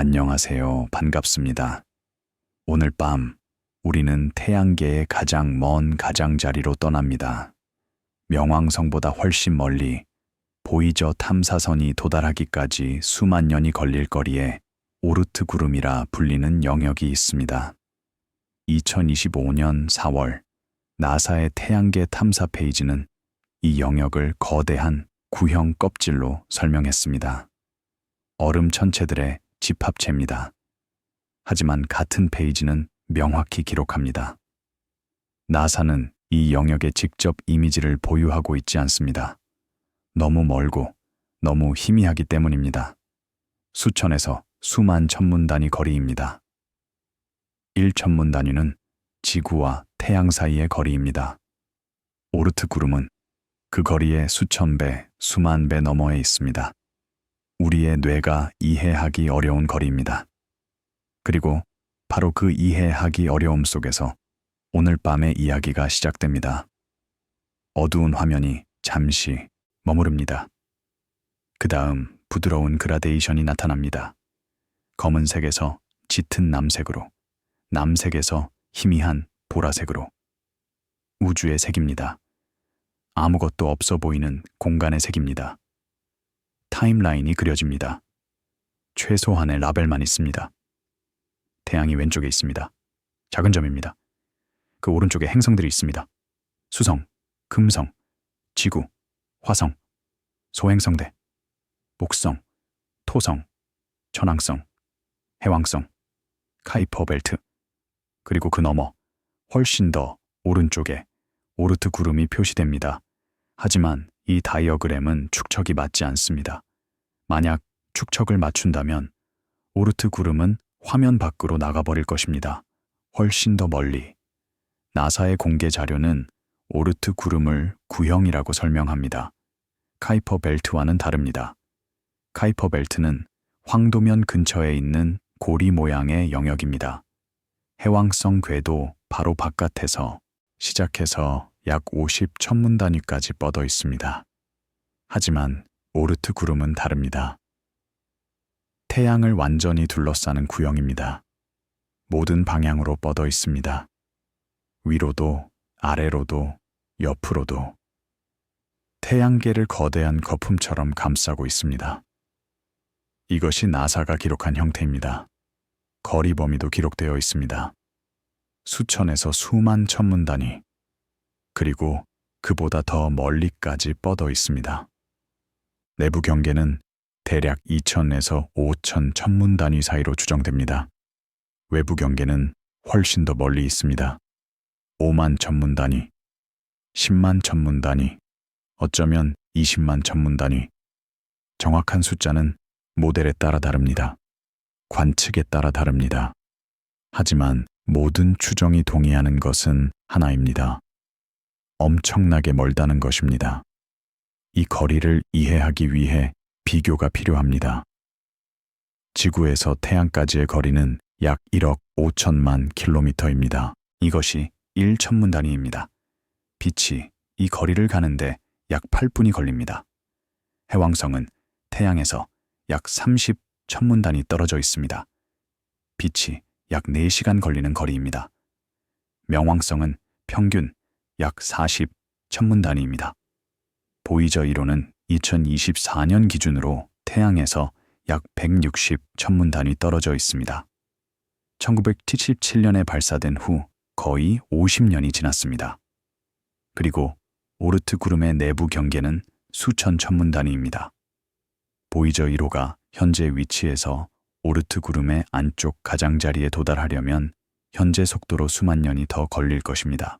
안녕하세요. 반갑습니다. 오늘 밤 우리는 태양계의 가장 먼 가장자리로 떠납니다. 명왕성보다 훨씬 멀리 보이저 탐사선이 도달하기까지 수만 년이 걸릴 거리에 오르트 구름이라 불리는 영역이 있습니다. 2025년 4월 나사의 태양계 탐사 페이지는 이 영역을 거대한 구형 껍질로 설명했습니다. 얼음 천체들의 집합체입니다. 하지만 같은 페이지는 명확히 기록합니다. 나사는 이 영역의 직접 이미지를 보유하고 있지 않습니다. 너무 멀고 너무 희미하기 때문입니다. 수천에서 수만 천문 단위 거리입니다. 1천문 단위는 지구와 태양 사이의 거리입니다. 오르트 구름은 그 거리의 수천 배, 수만 배 너머에 있습니다. 우리의 뇌가 이해하기 어려운 거리입니다. 그리고 바로 그 이해하기 어려움 속에서 오늘 밤의 이야기가 시작됩니다. 어두운 화면이 잠시 머무릅니다. 그 다음 부드러운 그라데이션이 나타납니다. 검은색에서 짙은 남색으로, 남색에서 희미한 보라색으로. 우주의 색입니다. 아무것도 없어 보이는 공간의 색입니다. 타임라인이 그려집니다. 최소한의 라벨만 있습니다. 태양이 왼쪽에 있습니다. 작은 점입니다. 그 오른쪽에 행성들이 있습니다. 수성, 금성, 지구, 화성, 소행성대, 목성, 토성, 천왕성, 해왕성, 카이퍼 벨트, 그리고 그 너머 훨씬 더 오른쪽에 오르트 구름이 표시됩니다. 하지만 이 다이어그램은 축척이 맞지 않습니다. 만약 축척을 맞춘다면 오르트 구름은 화면 밖으로 나가버릴 것입니다. 훨씬 더 멀리. 나사의 공개 자료는 오르트 구름을 구형이라고 설명합니다. 카이퍼 벨트와는 다릅니다. 카이퍼 벨트는 황도면 근처에 있는 고리 모양의 영역입니다. 해왕성 궤도 바로 바깥에서 시작해서 약 50천문 단위까지 뻗어 있습니다. 하지만 오르트 구름은 다릅니다. 태양을 완전히 둘러싸는 구형입니다. 모든 방향으로 뻗어 있습니다. 위로도, 아래로도, 옆으로도. 태양계를 거대한 거품처럼 감싸고 있습니다. 이것이 나사가 기록한 형태입니다. 거리 범위도 기록되어 있습니다. 수천에서 수만 천문 단위, 그리고 그보다 더 멀리까지 뻗어 있습니다. 내부 경계는 대략 2천에서 5천 천문 단위 사이로 추정됩니다. 외부 경계는 훨씬 더 멀리 있습니다. 5만 천문 단위, 10만 천문 단위, 어쩌면 20만 천문 단위. 정확한 숫자는 모델에 따라 다릅니다. 관측에 따라 다릅니다. 하지만 모든 추정이 동의하는 것은 하나입니다. 엄청나게 멀다는 것입니다. 이 거리를 이해하기 위해 비교가 필요합니다. 지구에서 태양까지의 거리는 약 1억 5천만 킬로미터입니다. 이것이 1천문 단위입니다. 빛이 이 거리를 가는데 약 8분이 걸립니다. 해왕성은 태양에서 약 30천문 단위 떨어져 있습니다. 빛이 약 4시간 걸리는 거리입니다. 명왕성은 평균 약 40천문 단위입니다. 보이저 1호는 2024년 기준으로 태양에서 약 160천문 단위 떨어져 있습니다. 1977년에 발사된 후 거의 50년이 지났습니다. 그리고 오르트 구름의 내부 경계는 수천 천문 단위입니다. 보이저 1호가 현재 위치에서 오르트 구름의 안쪽 가장자리에 도달하려면 현재 속도로 수만 년이 더 걸릴 것입니다.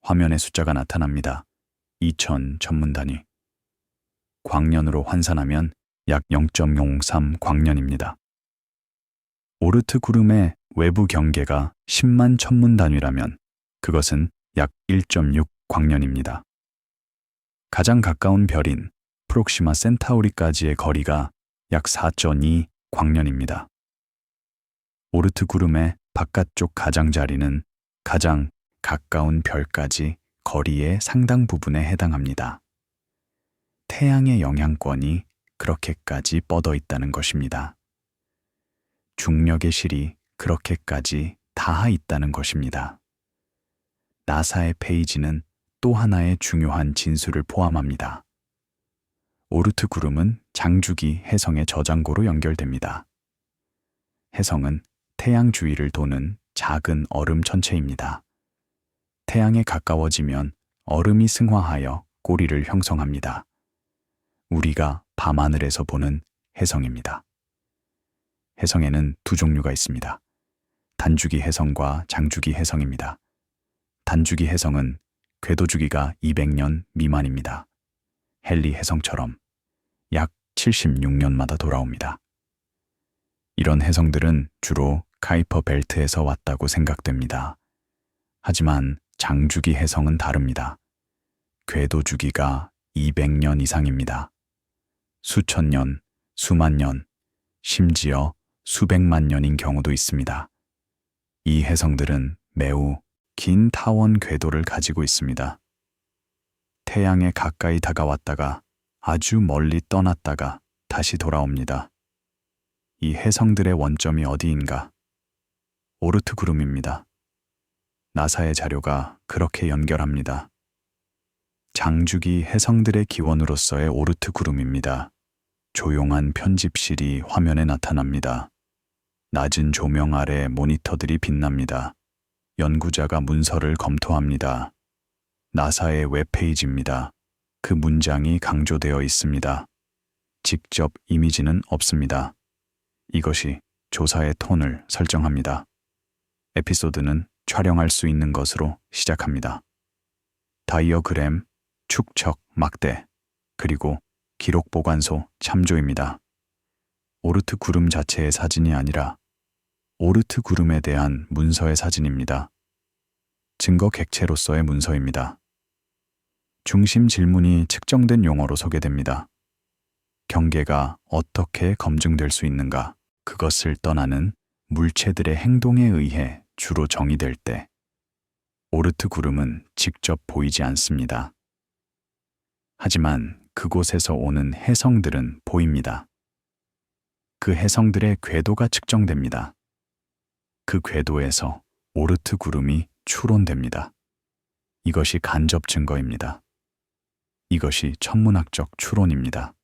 화면에 숫자가 나타납니다. 2000 천문 단위. 광년으로 환산하면 약 0.03 광년입니다. 오르트 구름의 외부 경계가 10만 천문 단위라면 그것은 약 1.6 광년입니다. 가장 가까운 별인 프록시마 센타우리까지의 거리가 약 4.2 광년입니다. 오르트 구름의 바깥쪽 가장자리는 가장 가까운 별까지 거리의 상당 부분에 해당합니다. 태양의 영향권이 그렇게까지 뻗어 있다는 것입니다. 중력의 실이 그렇게까지 닿아 있다는 것입니다. 나사의 페이지는 또 하나의 중요한 진술을 포함합니다. 오르트 구름은 장주기 해성의 저장고로 연결됩니다. 해성은 태양 주위를 도는 작은 얼음 천체입니다. 태양에 가까워지면 얼음이 승화하여 꼬리를 형성합니다. 우리가 밤하늘에서 보는 해성입니다. 해성에는 두 종류가 있습니다. 단주기 해성과 장주기 해성입니다. 단주기 해성은 궤도 주기가 200년 미만입니다. 헨리 해성처럼 약 76년마다 돌아옵니다. 이런 해성들은 주로 카이퍼 벨트에서 왔다고 생각됩니다. 하지만 장주기 해성은 다릅니다. 궤도 주기가 200년 이상입니다. 수천 년, 수만 년, 심지어 수백만 년인 경우도 있습니다. 이 해성들은 매우 긴 타원 궤도를 가지고 있습니다. 태양에 가까이 다가왔다가 아주 멀리 떠났다가 다시 돌아옵니다. 이 해성들의 원점이 어디인가? 오르트 구름입니다. 나사의 자료가 그렇게 연결합니다. 장주기 해성들의 기원으로서의 오르트 구름입니다. 조용한 편집실이 화면에 나타납니다. 낮은 조명 아래 모니터들이 빛납니다. 연구자가 문서를 검토합니다. 나사의 웹페이지입니다. 그 문장이 강조되어 있습니다. 직접 이미지는 없습니다. 이것이 조사의 톤을 설정합니다. 에피소드는 촬영할 수 있는 것으로 시작합니다. 다이어그램, 축척, 막대, 그리고 기록 보관소 참조입니다. 오르트 구름 자체의 사진이 아니라 오르트 구름에 대한 문서의 사진입니다. 증거 객체로서의 문서입니다. 중심 질문이 측정된 용어로 소개됩니다. 경계가 어떻게 검증될 수 있는가? 그것을 떠나는 물체들의 행동에 의해 주로 정의될 때 오르트 구름은 직접 보이지 않습니다. 하지만 그곳에서 오는 해성들은 보입니다. 그 해성들의 궤도가 측정됩니다. 그 궤도에서 오르트 구름이 추론됩니다. 이것이 간접 증거입니다. 이것이 천문학적 추론입니다.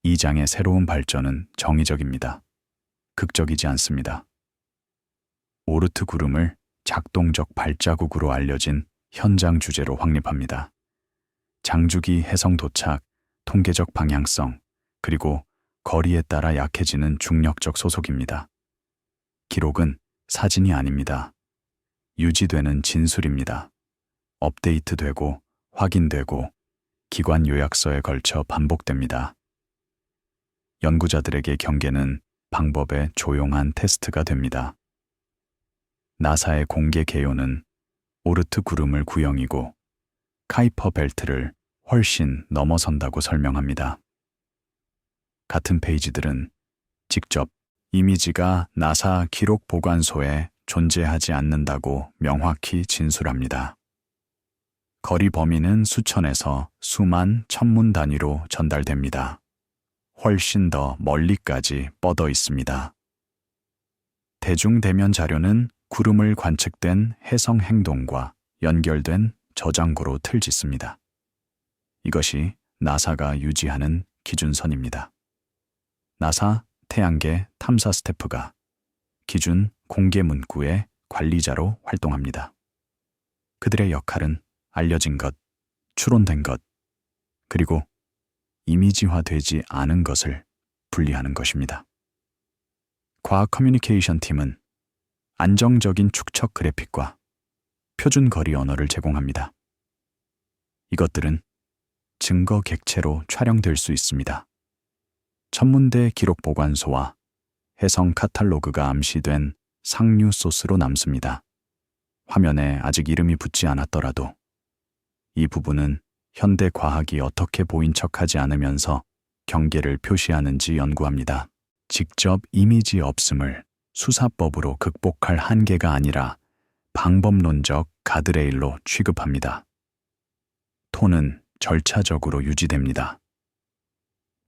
이 장의 새로운 발전은 정의적입니다. 극적이지 않습니다. 오르트 구름을 작동적 발자국으로 알려진 현장 주제로 확립합니다. 장주기 해성 도착, 통계적 방향성, 그리고 거리에 따라 약해지는 중력적 소속입니다. 기록은 사진이 아닙니다. 유지되는 진술입니다. 업데이트되고 확인되고 기관 요약서에 걸쳐 반복됩니다. 연구자들에게 경계는 방법의 조용한 테스트가 됩니다. 나사의 공개 개요는 오르트 구름을 구형이고 카이퍼 벨트를 훨씬 넘어선다고 설명합니다. 같은 페이지들은 직접 이미지가 나사 기록 보관소에 존재하지 않는다고 명확히 진술합니다. 거리 범위는 수천에서 수만, 천문 단위로 전달됩니다. 훨씬 더 멀리까지 뻗어 있습니다. 대중대면 자료는 구름을 관측된 해성 행동과 연결된 저장고로 틀짓습니다. 이것이 나사가 유지하는 기준선입니다. 나사 태양계 탐사 스태프가 기준 공개 문구의 관리자로 활동합니다. 그들의 역할은 알려진 것, 추론된 것, 그리고 이미지화되지 않은 것을 분리하는 것입니다. 과학 커뮤니케이션 팀은 안정적인 축척 그래픽과 표준 거리 언어를 제공합니다. 이것들은 증거 객체로 촬영될 수 있습니다. 천문대 기록 보관소와 해성 카탈로그가 암시된 상류 소스로 남습니다. 화면에 아직 이름이 붙지 않았더라도 이 부분은 현대 과학이 어떻게 보인 척하지 않으면서 경계를 표시하는지 연구합니다. 직접 이미지 없음을 수사법으로 극복할 한계가 아니라 방법론적 가드레일로 취급합니다. 톤은 절차적으로 유지됩니다.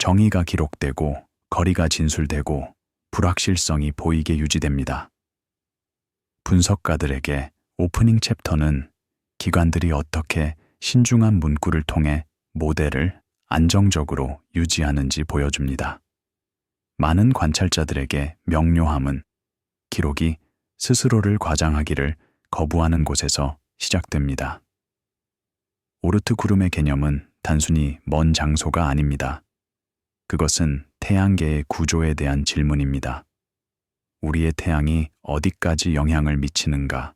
정의가 기록되고 거리가 진술되고 불확실성이 보이게 유지됩니다. 분석가들에게 오프닝 챕터는 기관들이 어떻게 신중한 문구를 통해 모델을 안정적으로 유지하는지 보여줍니다. 많은 관찰자들에게 명료함은 기록이 스스로를 과장하기를 거부하는 곳에서 시작됩니다. 오르트 구름의 개념은 단순히 먼 장소가 아닙니다. 그것은 태양계의 구조에 대한 질문입니다. 우리의 태양이 어디까지 영향을 미치는가?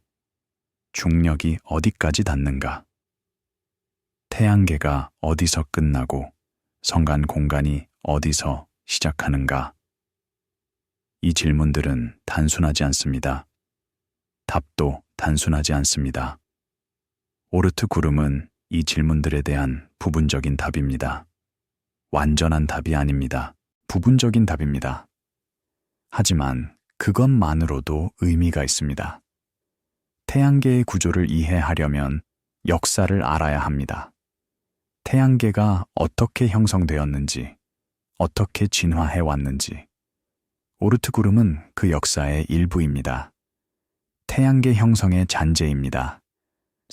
중력이 어디까지 닿는가? 태양계가 어디서 끝나고 성간 공간이 어디서 시작하는가? 이 질문들은 단순하지 않습니다. 답도 단순하지 않습니다. 오르트 구름은 이 질문들에 대한 부분적인 답입니다. 완전한 답이 아닙니다. 부분적인 답입니다. 하지만 그것만으로도 의미가 있습니다. 태양계의 구조를 이해하려면 역사를 알아야 합니다. 태양계가 어떻게 형성되었는지, 어떻게 진화해 왔는지. 오르트 구름은 그 역사의 일부입니다. 태양계 형성의 잔재입니다.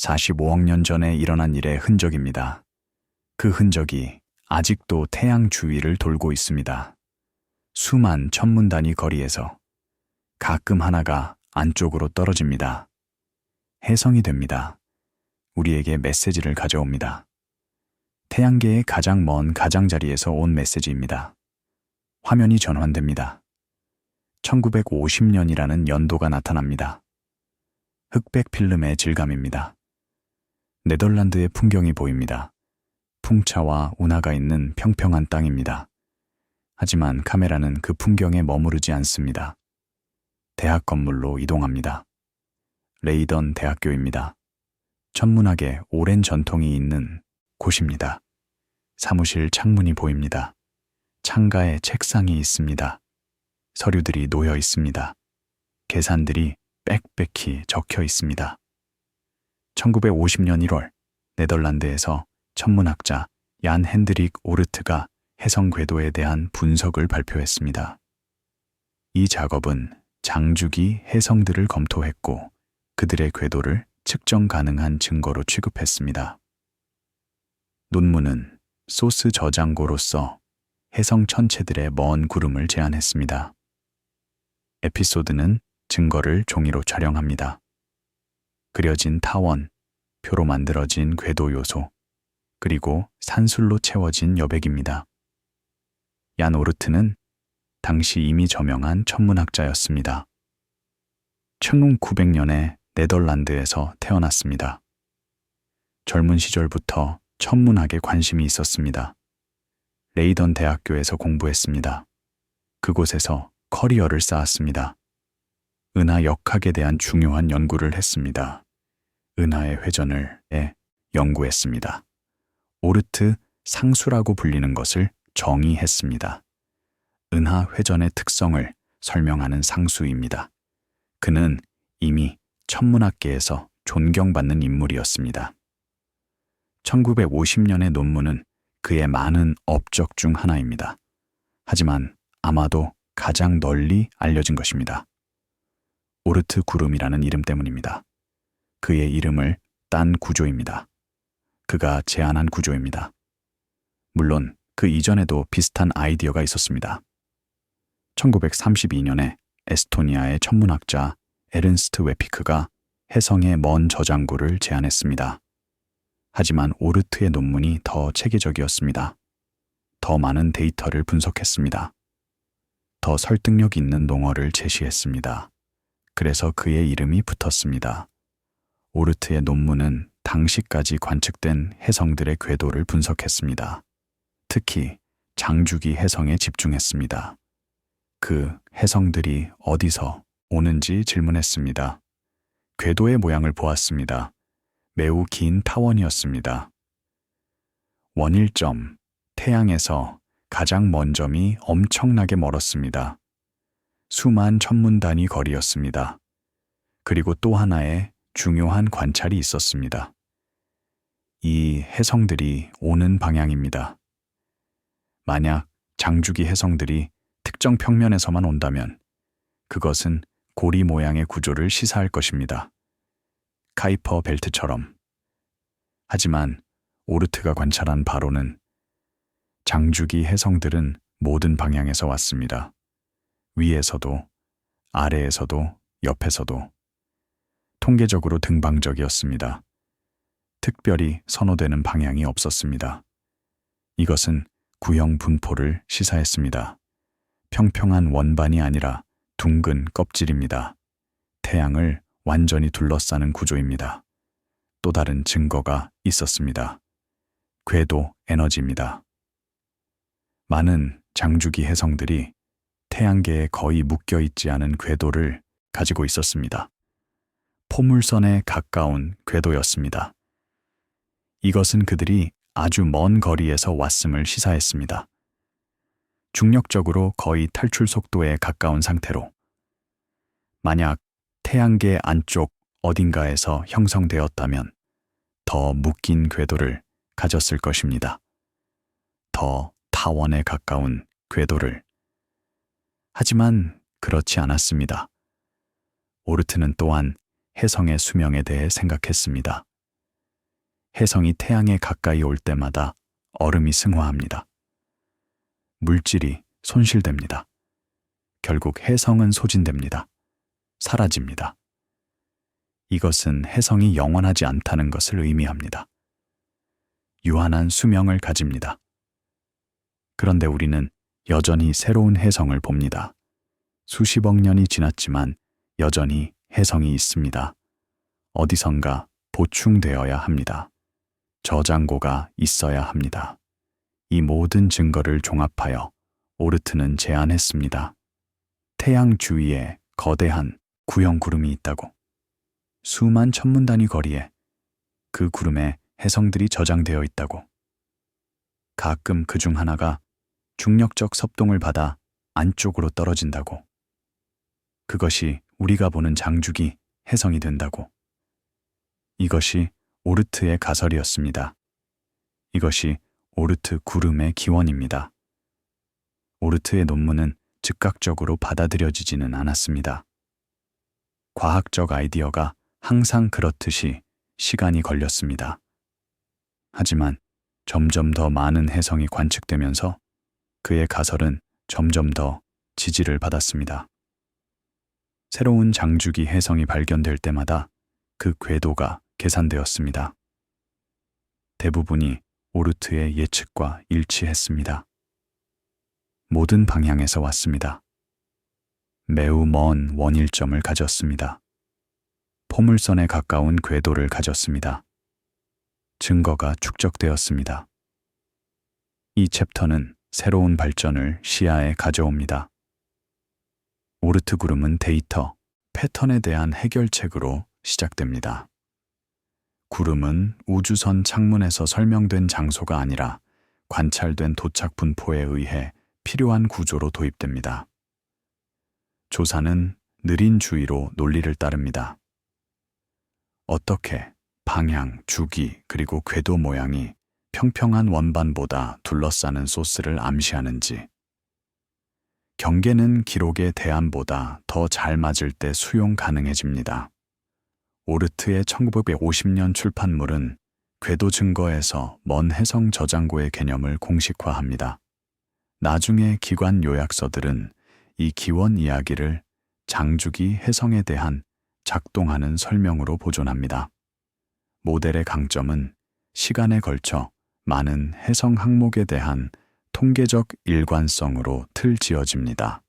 45억 년 전에 일어난 일의 흔적입니다. 그 흔적이 아직도 태양 주위를 돌고 있습니다. 수만 천문 단위 거리에서 가끔 하나가 안쪽으로 떨어집니다. 해성이 됩니다. 우리에게 메시지를 가져옵니다. 태양계의 가장 먼 가장자리에서 온 메시지입니다. 화면이 전환됩니다. 1950년이라는 연도가 나타납니다. 흑백 필름의 질감입니다. 네덜란드의 풍경이 보입니다. 풍차와 운하가 있는 평평한 땅입니다. 하지만 카메라는 그 풍경에 머무르지 않습니다. 대학 건물로 이동합니다. 레이던 대학교입니다. 천문학에 오랜 전통이 있는 곳입니다. 사무실 창문이 보입니다. 창가에 책상이 있습니다. 서류들이 놓여 있습니다. 계산들이 빽빽히 적혀 있습니다. 1950년 1월 네덜란드에서 천문학자 얀 핸드릭 오르트가 해성 궤도에 대한 분석을 발표했습니다. 이 작업은 장주기 해성들을 검토했고 그들의 궤도를 측정 가능한 증거로 취급했습니다. 논문은 소스 저장고로서 해성 천체들의 먼 구름을 제안했습니다. 에피소드는 증거를 종이로 촬영합니다. 그려진 타원, 표로 만들어진 궤도 요소, 그리고 산술로 채워진 여백입니다. 얀 오르트는 당시 이미 저명한 천문학자였습니다. 1900년에 네덜란드에서 태어났습니다. 젊은 시절부터 천문학에 관심이 있었습니다. 레이던 대학교에서 공부했습니다. 그곳에서 커리어를 쌓았습니다. 은하 역학에 대한 중요한 연구를 했습니다. 은하의 회전을 연구했습니다. 오르트 상수라고 불리는 것을 정의했습니다. 은하 회전의 특성을 설명하는 상수입니다. 그는 이미 천문학계에서 존경받는 인물이었습니다. 1950년의 논문은 그의 많은 업적 중 하나입니다. 하지만 아마도 가장 널리 알려진 것입니다. 오르트 구름이라는 이름 때문입니다. 그의 이름을 딴 구조입니다. 그가 제안한 구조입니다. 물론 그 이전에도 비슷한 아이디어가 있었습니다. 1932년에 에스토니아의 천문학자 에른스트 웨피크가 해성의 먼 저장고를 제안했습니다. 하지만 오르트의 논문이 더 체계적이었습니다. 더 많은 데이터를 분석했습니다. 더 설득력 있는 농어를 제시했습니다. 그래서 그의 이름이 붙었습니다. 오르트의 논문은 당시까지 관측된 해성들의 궤도를 분석했습니다. 특히 장주기 해성에 집중했습니다. 그 해성들이 어디서 오는지 질문했습니다. 궤도의 모양을 보았습니다. 매우 긴 타원이었습니다. 원일점, 태양에서 가장 먼 점이 엄청나게 멀었습니다. 수만 천문 단위 거리였습니다. 그리고 또 하나의 중요한 관찰이 있었습니다. 이 해성들이 오는 방향입니다. 만약 장주기 해성들이 특정 평면에서만 온다면 그것은 고리 모양의 구조를 시사할 것입니다. 카이퍼 벨트처럼. 하지만 오르트가 관찰한 바로는 장주기 혜성들은 모든 방향에서 왔습니다. 위에서도, 아래에서도, 옆에서도. 통계적으로 등방적이었습니다. 특별히 선호되는 방향이 없었습니다. 이것은 구형 분포를 시사했습니다. 평평한 원반이 아니라 둥근 껍질입니다. 태양을 완전히 둘러싸는 구조입니다. 또 다른 증거가 있었습니다. 궤도 에너지입니다. 많은 장주기 혜성들이 태양계에 거의 묶여 있지 않은 궤도를 가지고 있었습니다. 포물선에 가까운 궤도였습니다. 이것은 그들이 아주 먼 거리에서 왔음을 시사했습니다. 중력적으로 거의 탈출 속도에 가까운 상태로. 만약 태양계 안쪽 어딘가에서 형성되었다면 더 묶인 궤도를 가졌을 것입니다. 더 타원에 가까운 궤도를. 하지만 그렇지 않았습니다. 오르트는 또한 혜성의 수명에 대해 생각했습니다. 혜성이 태양에 가까이 올 때마다 얼음이 승화합니다. 물질이 손실됩니다. 결국 혜성은 소진됩니다. 사라집니다. 이것은 혜성이 영원하지 않다는 것을 의미합니다. 유한한 수명을 가집니다. 그런데 우리는 여전히 새로운 혜성을 봅니다. 수십억 년이 지났지만 여전히 혜성이 있습니다. 어디선가 보충되어야 합니다. 저장고가 있어야 합니다. 이 모든 증거를 종합하여 오르트는 제안했습니다. 태양 주위에 거대한 구형 구름이 있다고. 수만 천문 단위 거리에 그 구름에 혜성들이 저장되어 있다고. 가끔 그중 하나가 중력적 섭동을 받아 안쪽으로 떨어진다고. 그것이 우리가 보는 장주기 혜성이 된다고. 이것이 오르트의 가설이었습니다. 이것이 오르트 구름의 기원입니다. 오르트의 논문은 즉각적으로 받아들여지지는 않았습니다. 과학적 아이디어가 항상 그렇듯이 시간이 걸렸습니다. 하지만 점점 더 많은 혜성이 관측되면서 그의 가설은 점점 더 지지를 받았습니다. 새로운 장주기 혜성이 발견될 때마다 그 궤도가 계산되었습니다. 대부분이 오르트의 예측과 일치했습니다. 모든 방향에서 왔습니다. 매우 먼 원일점을 가졌습니다. 포물선에 가까운 궤도를 가졌습니다. 증거가 축적되었습니다. 이 챕터는 새로운 발전을 시야에 가져옵니다. 오르트 구름은 데이터, 패턴에 대한 해결책으로 시작됩니다. 구름은 우주선 창문에서 설명된 장소가 아니라 관찰된 도착 분포에 의해 필요한 구조로 도입됩니다. 조사는 느린 주의로 논리를 따릅니다. 어떻게 방향, 주기, 그리고 궤도 모양이 평평한 원반보다 둘러싸는 소스를 암시하는지, 경계는 기록의 대안보다 더 잘 맞을 때 수용 가능해집니다. 오르트의 1950년 출판물은 궤도 증거에서 먼 혜성 저장고의 개념을 공식화합니다. 나중에 기관 요약서들은 이 기원 이야기를 장주기 혜성에 대한 작동하는 설명으로 보존합니다. 모델의 강점은 시간에 걸쳐 많은 혜성 항목에 대한 통계적 일관성으로 틀 지어집니다.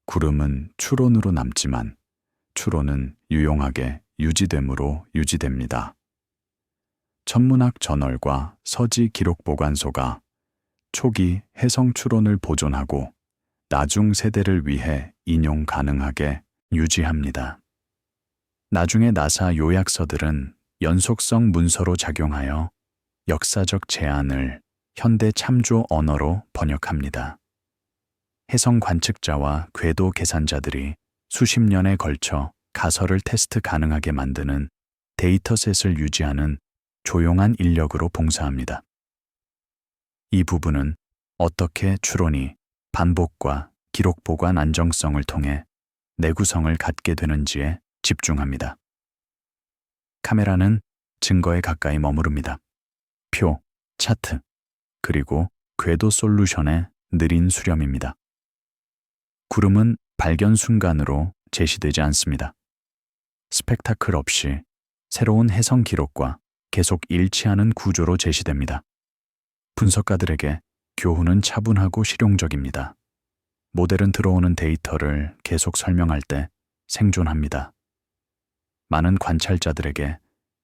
구름은 추론으로 남지만 추론은 유용하게 유지됨으로 유지됩니다. 천문학 저널과 서지 기록 보관소가 초기 혜성 추론을 보존하고 나중 세대를 위해 인용 가능하게 유지합니다. 나중에 나사 요약서들은 연속성 문서로 작용하여 역사적 제안을 현대 참조 언어로 번역합니다. 혜성 관측자와 궤도 계산자들이 수십 년에 걸쳐 가설을 테스트 가능하게 만드는 데이터셋을 유지하는 조용한 인력으로 봉사합니다. 이 부분은 어떻게 추론이 반복과 기록 보관 안정성을 통해 내구성을 갖게 되는지에 집중합니다. 카메라는 증거에 가까이 머무릅니다. 표, 차트, 그리고 궤도 솔루션의 느린 수렴입니다. 구름은 발견 순간으로 제시되지 않습니다. 스펙타클 없이 새로운 해성 기록과 계속 일치하는 구조로 제시됩니다. 분석가들에게 교훈은 차분하고 실용적입니다. 모델은 들어오는 데이터를 계속 설명할 때 생존합니다. 많은 관찰자들에게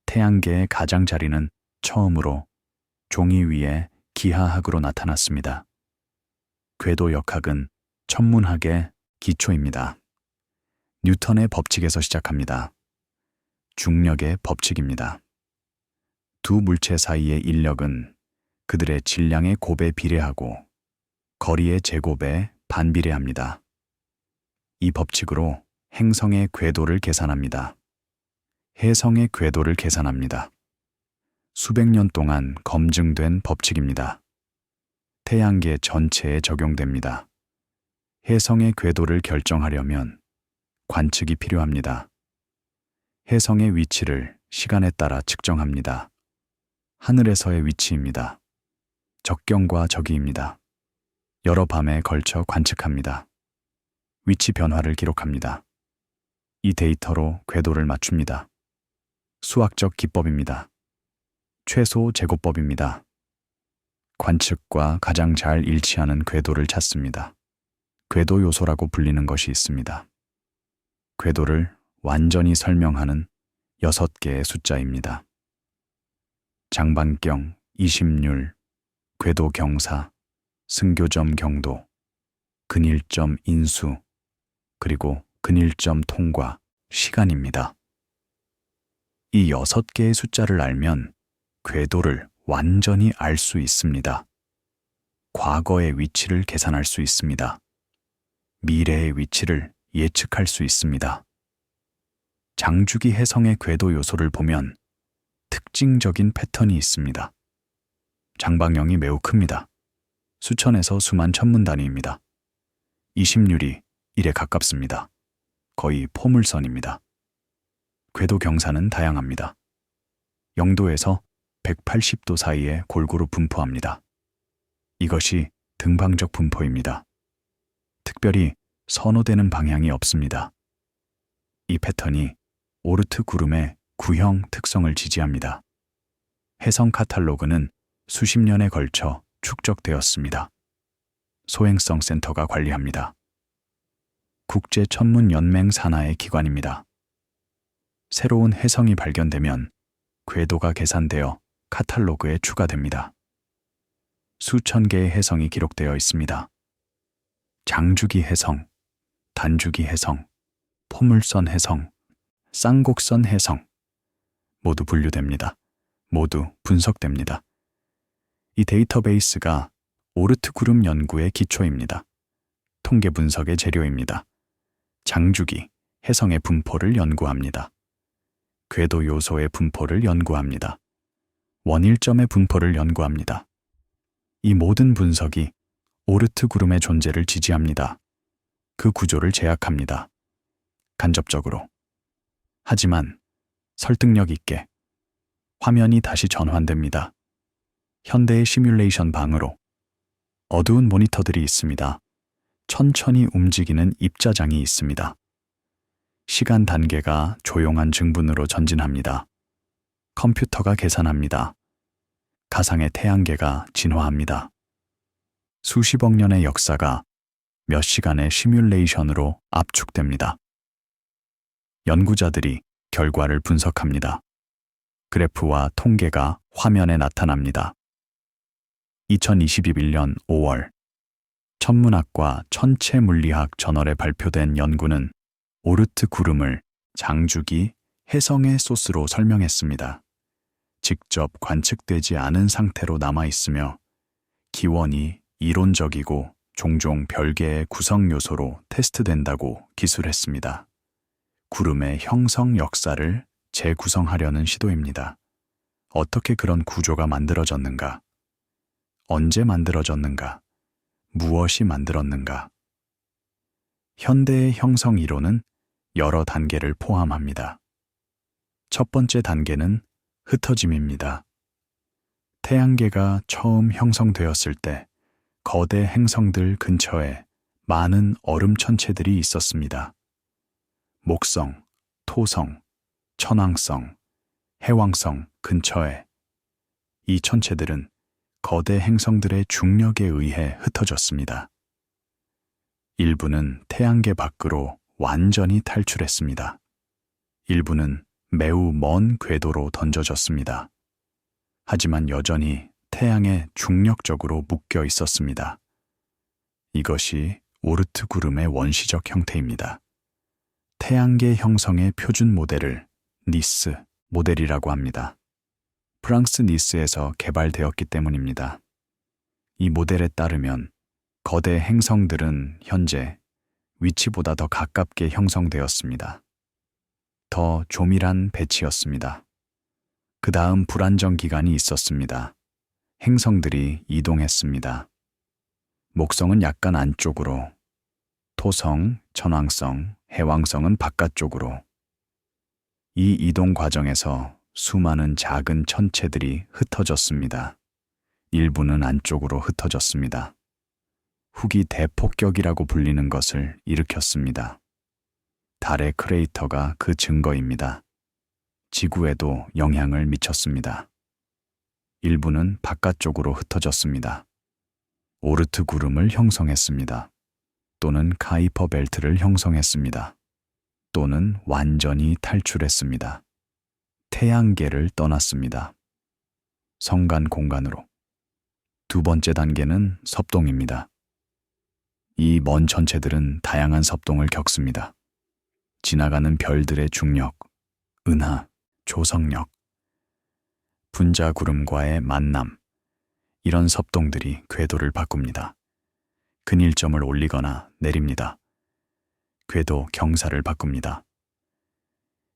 태양계의 가장자리는 처음으로 종이 위에 기하학으로 나타났습니다. 궤도 역학은 천문학의 기초입니다. 뉴턴의 법칙에서 시작합니다. 중력의 법칙입니다. 두 물체 사이의 인력은 그들의 질량의 곱에 비례하고 거리의 제곱에 반비례합니다. 이 법칙으로 행성의 궤도를 계산합니다. 해성의 궤도를 계산합니다. 수백 년 동안 검증된 법칙입니다. 태양계 전체에 적용됩니다. 해성의 궤도를 결정하려면 관측이 필요합니다. 해성의 위치를 시간에 따라 측정합니다. 하늘에서의 위치입니다. 적경과 저기입니다. 여러 밤에 걸쳐 관측합니다. 위치 변화를 기록합니다. 이 데이터로 궤도를 맞춥니다. 수학적 기법입니다. 최소 제곱법입니다. 관측과 가장 잘 일치하는 궤도를 찾습니다. 궤도 요소라고 불리는 것이 있습니다. 궤도를 완전히 설명하는 6개의 숫자입니다. 장반경, 이심률, 궤도 경사, 승교점 경도, 근일점 인수, 그리고 근일점 통과, 시간입니다. 이 6개의 숫자를 알면 궤도를 완전히 알 수 있습니다. 과거의 위치를 계산할 수 있습니다. 미래의 위치를 예측할 수 있습니다. 장주기 해성의 궤도 요소를 보면 특징적인 패턴이 있습니다. 장방형이 매우 큽니다. 수천에서 수만 천문 단위입니다. 이심률이 1에 가깝습니다. 거의 포물선입니다. 궤도 경사는 다양합니다. 0도에서 180도 사이에 골고루 분포합니다. 이것이 등방적 분포입니다. 특별히 선호되는 방향이 없습니다. 이 패턴이 오르트 구름의 구형 특성을 지지합니다. 해성 카탈로그는 수십 년에 걸쳐 축적되었습니다. 소행성 센터가 관리합니다. 국제천문연맹 산하의 기관입니다. 새로운 해성이 발견되면 궤도가 계산되어 카탈로그에 추가됩니다. 수천 개의 해성이 기록되어 있습니다. 장주기 해성, 단주기 해성, 포물선 해성, 쌍곡선 해성 모두 분류됩니다. 모두 분석됩니다. 이 데이터베이스가 오르트 구름 연구의 기초입니다. 통계 분석의 재료입니다. 장주기, 해성의 분포를 연구합니다. 궤도 요소의 분포를 연구합니다. 원일점의 분포를 연구합니다. 이 모든 분석이 오르트 구름의 존재를 지지합니다. 그 구조를 제약합니다. 간접적으로. 하지만 설득력 있게 화면이 다시 전환됩니다. 현대의 시뮬레이션 방으로 어두운 모니터들이 있습니다. 천천히 움직이는 입자장이 있습니다. 시간 단계가 조용한 증분으로 전진합니다. 컴퓨터가 계산합니다. 가상의 태양계가 진화합니다. 수십억 년의 역사가 몇 시간의 시뮬레이션으로 압축됩니다. 연구자들이 결과를 분석합니다. 그래프와 통계가 화면에 나타납니다. 2021년 5월 천문학과 천체물리학 저널에 발표된 연구는 오르트 구름을 장주기 해성의 소스로 설명했습니다. 직접 관측되지 않은 상태로 남아있으며 기원이 이론적이고 종종 별개의 구성 요소로 테스트된다고 기술했습니다. 구름의 형성 역사를 재구성하려는 시도입니다. 어떻게 그런 구조가 만들어졌는가? 언제 만들어졌는가? 무엇이 만들었는가? 현대의 형성 이론은 여러 단계를 포함합니다. 첫 번째 단계는 흩어짐입니다. 태양계가 처음 형성되었을 때 거대 행성들 근처에 많은 얼음 천체들이 있었습니다. 목성, 토성, 천왕성, 해왕성 근처에 이 천체들은 거대 행성들의 중력에 의해 흩어졌습니다. 일부는 태양계 밖으로 완전히 탈출했습니다. 일부는 매우 먼 궤도로 던져졌습니다. 하지만 여전히 태양에 중력적으로 묶여 있었습니다. 이것이 오르트 구름의 원시적 형태입니다. 태양계 형성의 표준 모델을 니스 모델이라고 합니다. 프랑스 니스에서 개발되었기 때문입니다. 이 모델에 따르면 거대 행성들은 현재 위치보다 더 가깝게 형성되었습니다. 더 조밀한 배치였습니다. 그 다음 불안정 기간이 있었습니다. 행성들이 이동했습니다. 목성은 약간 안쪽으로, 토성, 천왕성, 해왕성은 바깥쪽으로. 이 이동 과정에서 수많은 작은 천체들이 흩어졌습니다. 일부는 안쪽으로 흩어졌습니다. 훅이 대폭격이라고 불리는 것을 일으켰습니다. 달의 크레이터가 그 증거입니다. 지구에도 영향을 미쳤습니다. 일부는 바깥쪽으로 흩어졌습니다. 오르트 구름을 형성했습니다. 또는 카이퍼 벨트를 형성했습니다. 또는 완전히 탈출했습니다. 태양계를 떠났습니다. 성간 공간으로. 두 번째 단계는 섭동입니다. 이 먼 천체들은 다양한 섭동을 겪습니다. 지나가는 별들의 중력, 은하, 조성력, 분자 구름과의 만남, 이런 섭동들이 궤도를 바꿉니다. 근일점을 올리거나 내립니다. 궤도 경사를 바꿉니다.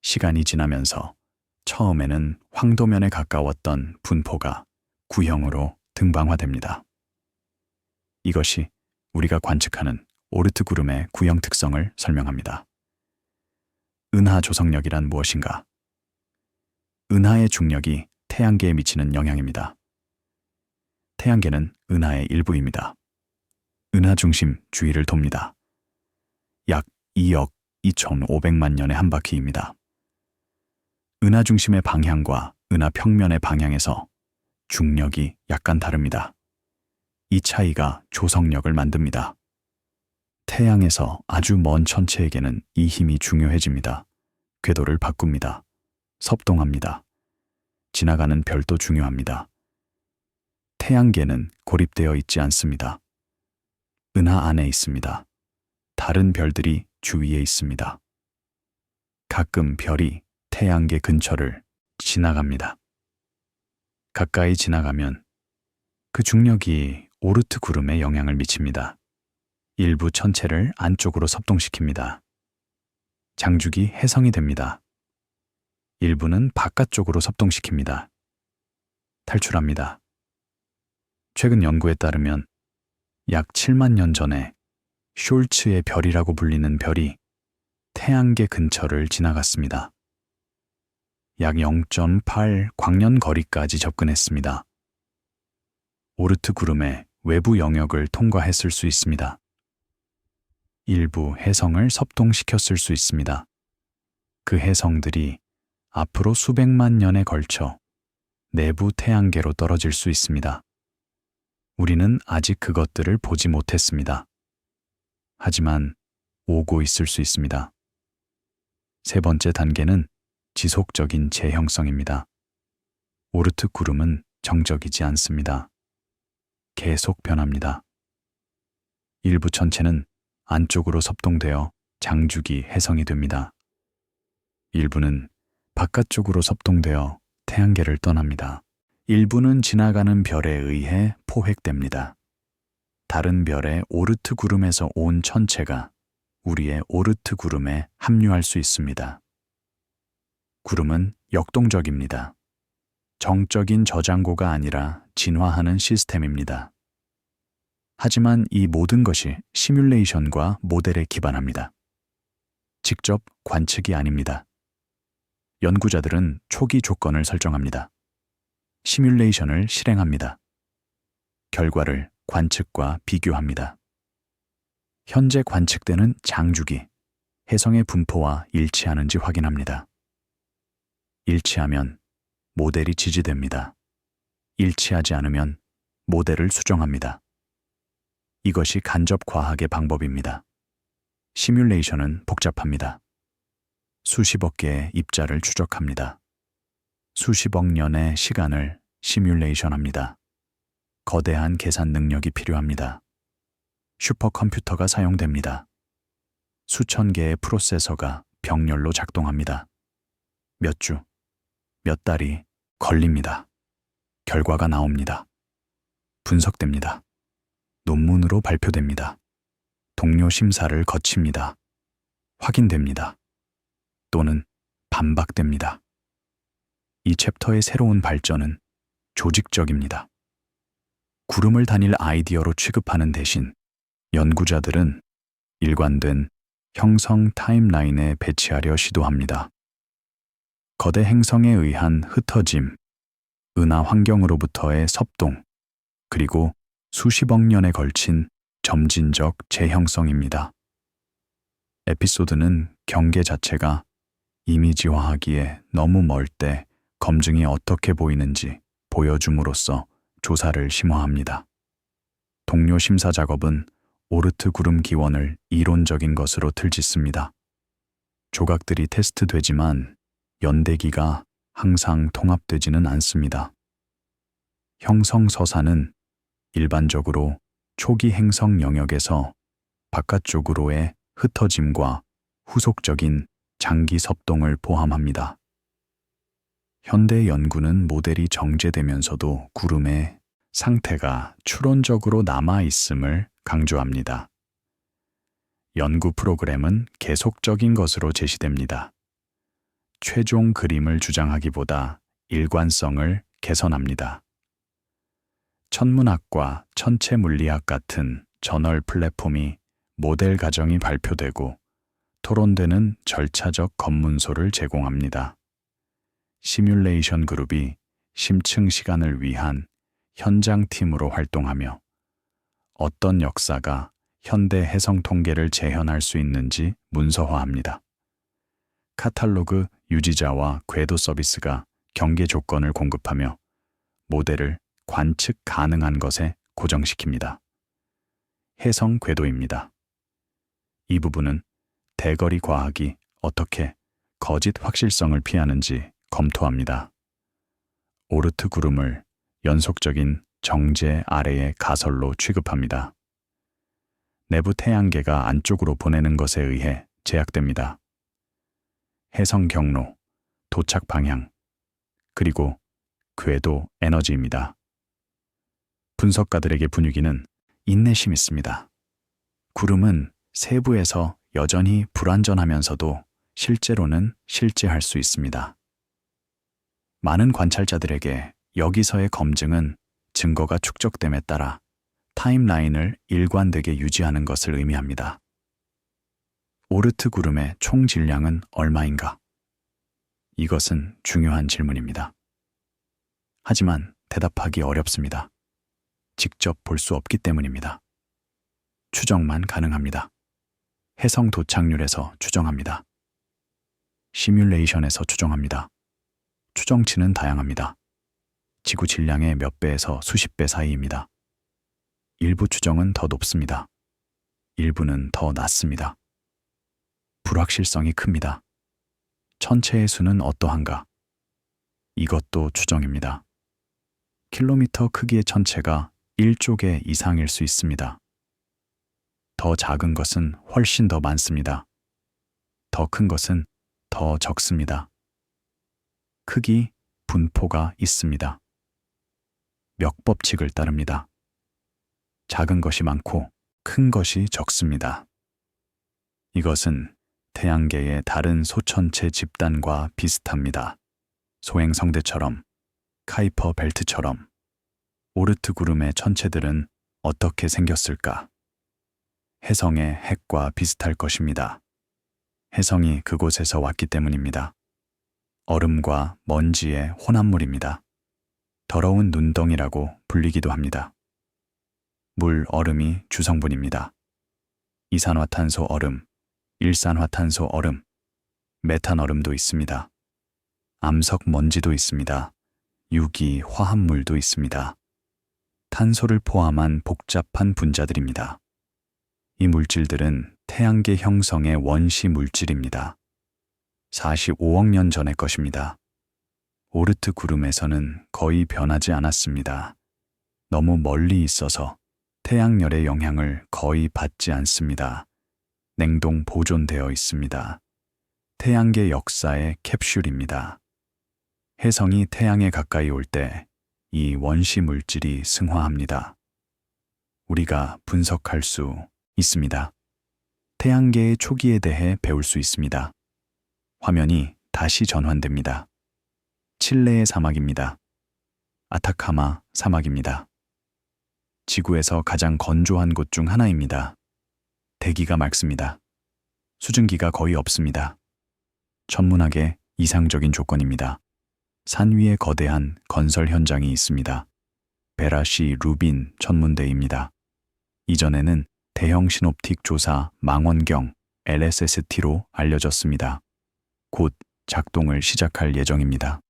시간이 지나면서 처음에는 황도면에 가까웠던 분포가 구형으로 등방화됩니다. 이것이 우리가 관측하는 오르트 구름의 구형 특성을 설명합니다. 은하 조성력이란 무엇인가? 은하의 중력이 태양계에 미치는 영향입니다. 태양계는 은하의 일부입니다. 은하 중심 주위를 돕니다. 약 2억 2,500만 년의 한 바퀴입니다. 은하 중심의 방향과 은하 평면의 방향에서 중력이 약간 다릅니다. 이 차이가 조성력을 만듭니다. 태양에서 아주 먼 천체에게는 이 힘이 중요해집니다. 궤도를 바꿉니다. 섭동합니다. 지나가는 별도 중요합니다. 태양계는 고립되어 있지 않습니다. 은하 안에 있습니다. 다른 별들이 주위에 있습니다. 가끔 별이 태양계 근처를 지나갑니다. 가까이 지나가면 그 중력이 오르트 구름에 영향을 미칩니다. 일부 천체를 안쪽으로 섭동시킵니다. 장죽이 해성이 됩니다. 일부는 바깥쪽으로 섭동시킵니다. 탈출합니다. 최근 연구에 따르면 약 7만 년 전에 숄츠의 별이라고 불리는 별이 태양계 근처를 지나갔습니다. 약 0.8 광년 거리까지 접근했습니다. 오르트 구름의 외부 영역을 통과했을 수 있습니다. 일부 해성을 섭동시켰을 수 있습니다. 그 해성들이 앞으로 수백만 년에 걸쳐 내부 태양계로 떨어질 수 있습니다. 우리는 아직 그것들을 보지 못했습니다. 하지만 오고 있을 수 있습니다. 세 번째 단계는 지속적인 재형성입니다. 오르트 구름은 정적이지 않습니다. 계속 변합니다. 일부 천체는 안쪽으로 섭동되어 장죽이 해성이 됩니다. 일부는 바깥쪽으로 섭동되어 태양계를 떠납니다. 일부는 지나가는 별에 의해 포획됩니다. 다른 별의 오르트 구름에서 온 천체가 우리의 오르트 구름에 합류할 수 있습니다. 구름은 역동적입니다. 정적인 저장고가 아니라 진화하는 시스템입니다. 하지만 이 모든 것이 시뮬레이션과 모델에 기반합니다. 직접 관측이 아닙니다. 연구자들은 초기 조건을 설정합니다. 시뮬레이션을 실행합니다. 결과를 관측과 비교합니다. 현재 관측되는 장주기, 혜성의 분포와 일치하는지 확인합니다. 일치하면 모델이 지지됩니다. 일치하지 않으면 모델을 수정합니다. 이것이 간접 과학의 방법입니다. 시뮬레이션은 복잡합니다. 수십억 개의 입자를 추적합니다. 수십억 년의 시간을 시뮬레이션합니다. 거대한 계산 능력이 필요합니다. 슈퍼컴퓨터가 사용됩니다. 수천 개의 프로세서가 병렬로 작동합니다. 몇 주, 몇 달이 걸립니다. 결과가 나옵니다. 분석됩니다. 논문으로 발표됩니다. 동료 심사를 거칩니다. 확인됩니다. 또는 반박됩니다. 이 챕터의 새로운 발전은 조직적입니다. 구름을 다닐 아이디어로 취급하는 대신 연구자들은 일관된 형성 타임라인에 배치하려 시도합니다. 거대 행성에 의한 흩어짐, 은하 환경으로부터의 섭동, 그리고 수십억 년에 걸친 점진적 재형성입니다. 에피소드는 경계 자체가 이미지화하기에 너무 멀 때 검증이 어떻게 보이는지 보여줌으로써 조사를 심화합니다. 동료 심사 작업은 오르트 구름 기원을 이론적인 것으로 틀짓습니다. 조각들이 테스트되지만 연대기가 항상 통합되지는 않습니다. 형성서사는 일반적으로 초기 행성 영역에서 바깥쪽으로의 흩어짐과 후속적인 장기 섭동을 포함합니다. 현대 연구는 모델이 정제되면서도 구름의 상태가 추론적으로 남아있음을 강조합니다. 연구 프로그램은 계속적인 것으로 제시됩니다. 최종 그림을 주장하기보다 일관성을 개선합니다. 천문학과 천체물리학 같은 저널 플랫폼이 모델 가정이 발표되고 토론되는 절차적 검문소를 제공합니다. 시뮬레이션 그룹이 심층 시간을 위한 현장팀으로 활동하며 어떤 역사가 현대 해성 통계를 재현할 수 있는지 문서화합니다. 카탈로그 유지자와 궤도 서비스가 경계 조건을 공급하며 모델을 관측 가능한 것에 고정시킵니다. 해성 궤도입니다. 이 부분은 대거리 과학이 어떻게 거짓 확실성을 피하는지 검토합니다. 오르트 구름을 연속적인 정제 아래의 가설로 취급합니다. 내부 태양계가 안쪽으로 보내는 것에 의해 제약됩니다. 해성 경로, 도착 방향, 그리고 궤도 에너지입니다. 분석가들에게 분위기는 인내심 있습니다. 구름은 세부에서 여전히 불완전하면서도 실제로는 실제할 수 있습니다. 많은 관찰자들에게 여기서의 검증은 증거가 축적됨에 따라 타임라인을 일관되게 유지하는 것을 의미합니다. 오르트 구름의 총 질량은 얼마인가? 이것은 중요한 질문입니다. 하지만 대답하기 어렵습니다. 직접 볼 수 없기 때문입니다. 추정만 가능합니다. 해성 도착률에서 추정합니다. 시뮬레이션에서 추정합니다. 추정치는 다양합니다. 지구 질량의 몇 배에서 수십 배 사이입니다. 일부 추정은 더 높습니다. 일부는 더 낮습니다. 불확실성이 큽니다. 천체의 수는 어떠한가? 이것도 추정입니다. 킬로미터 크기의 천체가 1조개 이상일 수 있습니다. 더 작은 것은 훨씬 더 많습니다. 더 큰 것은 더 적습니다. 크기, 분포가 있습니다. 몇 법칙을 따릅니다. 작은 것이 많고 큰 것이 적습니다. 이것은 태양계의 다른 소천체 집단과 비슷합니다. 소행성대처럼, 카이퍼 벨트처럼. 오르트 구름의 천체들은 어떻게 생겼을까? 혜성의 핵과 비슷할 것입니다. 혜성이 그곳에서 왔기 때문입니다. 얼음과 먼지의 혼합물입니다. 더러운 눈덩이라고 불리기도 합니다. 물, 얼음이 주성분입니다. 이산화탄소 얼음, 일산화탄소 얼음, 메탄 얼음도 있습니다. 암석 먼지도 있습니다. 유기, 화합물도 있습니다. 탄소를 포함한 복잡한 분자들입니다. 이 물질들은 태양계 형성의 원시 물질입니다. 45억 년 전의 것입니다. 오르트 구름에서는 거의 변하지 않았습니다. 너무 멀리 있어서 태양열의 영향을 거의 받지 않습니다. 냉동 보존되어 있습니다. 태양계 역사의 캡슐입니다. 혜성이 태양에 가까이 올 때 이 원시 물질이 승화합니다. 우리가 분석할 수 있습니다. 태양계의 초기에 대해 배울 수 있습니다. 화면이 다시 전환됩니다. 칠레의 사막입니다. 아타카마 사막입니다. 지구에서 가장 건조한 곳 중 하나입니다. 대기가 맑습니다. 수증기가 거의 없습니다. 천문학의 이상적인 조건입니다. 산 위에 거대한 건설 현장이 있습니다. 베라시 루빈 천문대입니다. 이전에는 대형 시놉틱 조사 망원경 LSST로 알려졌습니다. 곧 작동을 시작할 예정입니다.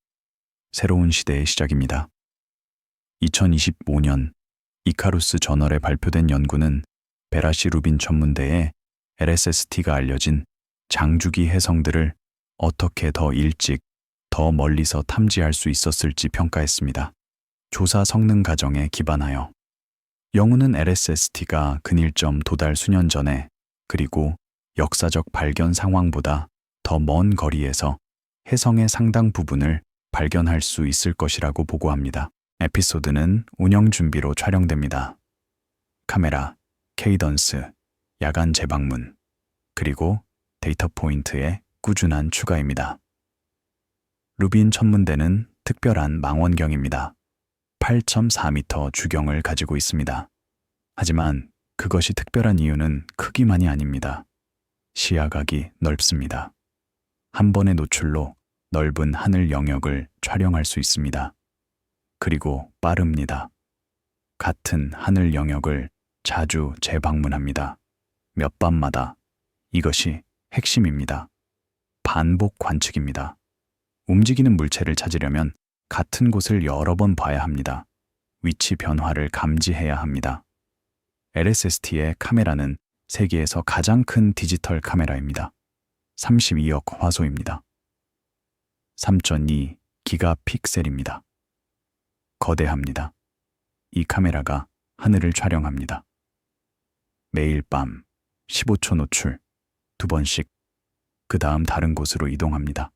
새로운 시대의 시작입니다. 2025년 이카루스 저널에 발표된 연구는 베라시 루빈 천문대에 LSST가 알려진 장주기 해성들을 어떻게 더 일찍, 더 멀리서 탐지할 수 있었을지 평가했습니다. 조사 성능 가정에 기반하여 영우는 LSST가 근일점 도달 수년 전에 그리고 역사적 발견 상황보다 더 먼 거리에서 혜성의 상당 부분을 발견할 수 있을 것이라고 보고합니다. 에피소드는 운영 준비로 촬영됩니다. 카메라, 케이던스, 야간 재방문, 그리고 데이터 포인트의 꾸준한 추가입니다. 루빈 천문대는 특별한 망원경입니다. 8.4m 주경을 가지고 있습니다. 하지만 그것이 특별한 이유는 크기만이 아닙니다. 시야각이 넓습니다. 한 번의 노출로 넓은 하늘 영역을 촬영할 수 있습니다. 그리고 빠릅니다. 같은 하늘 영역을 자주 재방문합니다. 몇 밤마다. 이것이 핵심입니다. 반복 관측입니다. 움직이는 물체를 찾으려면 같은 곳을 여러 번 봐야 합니다. 위치 변화를 감지해야 합니다. LSST의 카메라는 세계에서 가장 큰 디지털 카메라입니다. 32억 화소입니다. 3.2 기가픽셀입니다. 거대합니다. 이 카메라가 하늘을 촬영합니다. 매일 밤 15초 노출, 2번씩, 그 다음 다른 곳으로 이동합니다.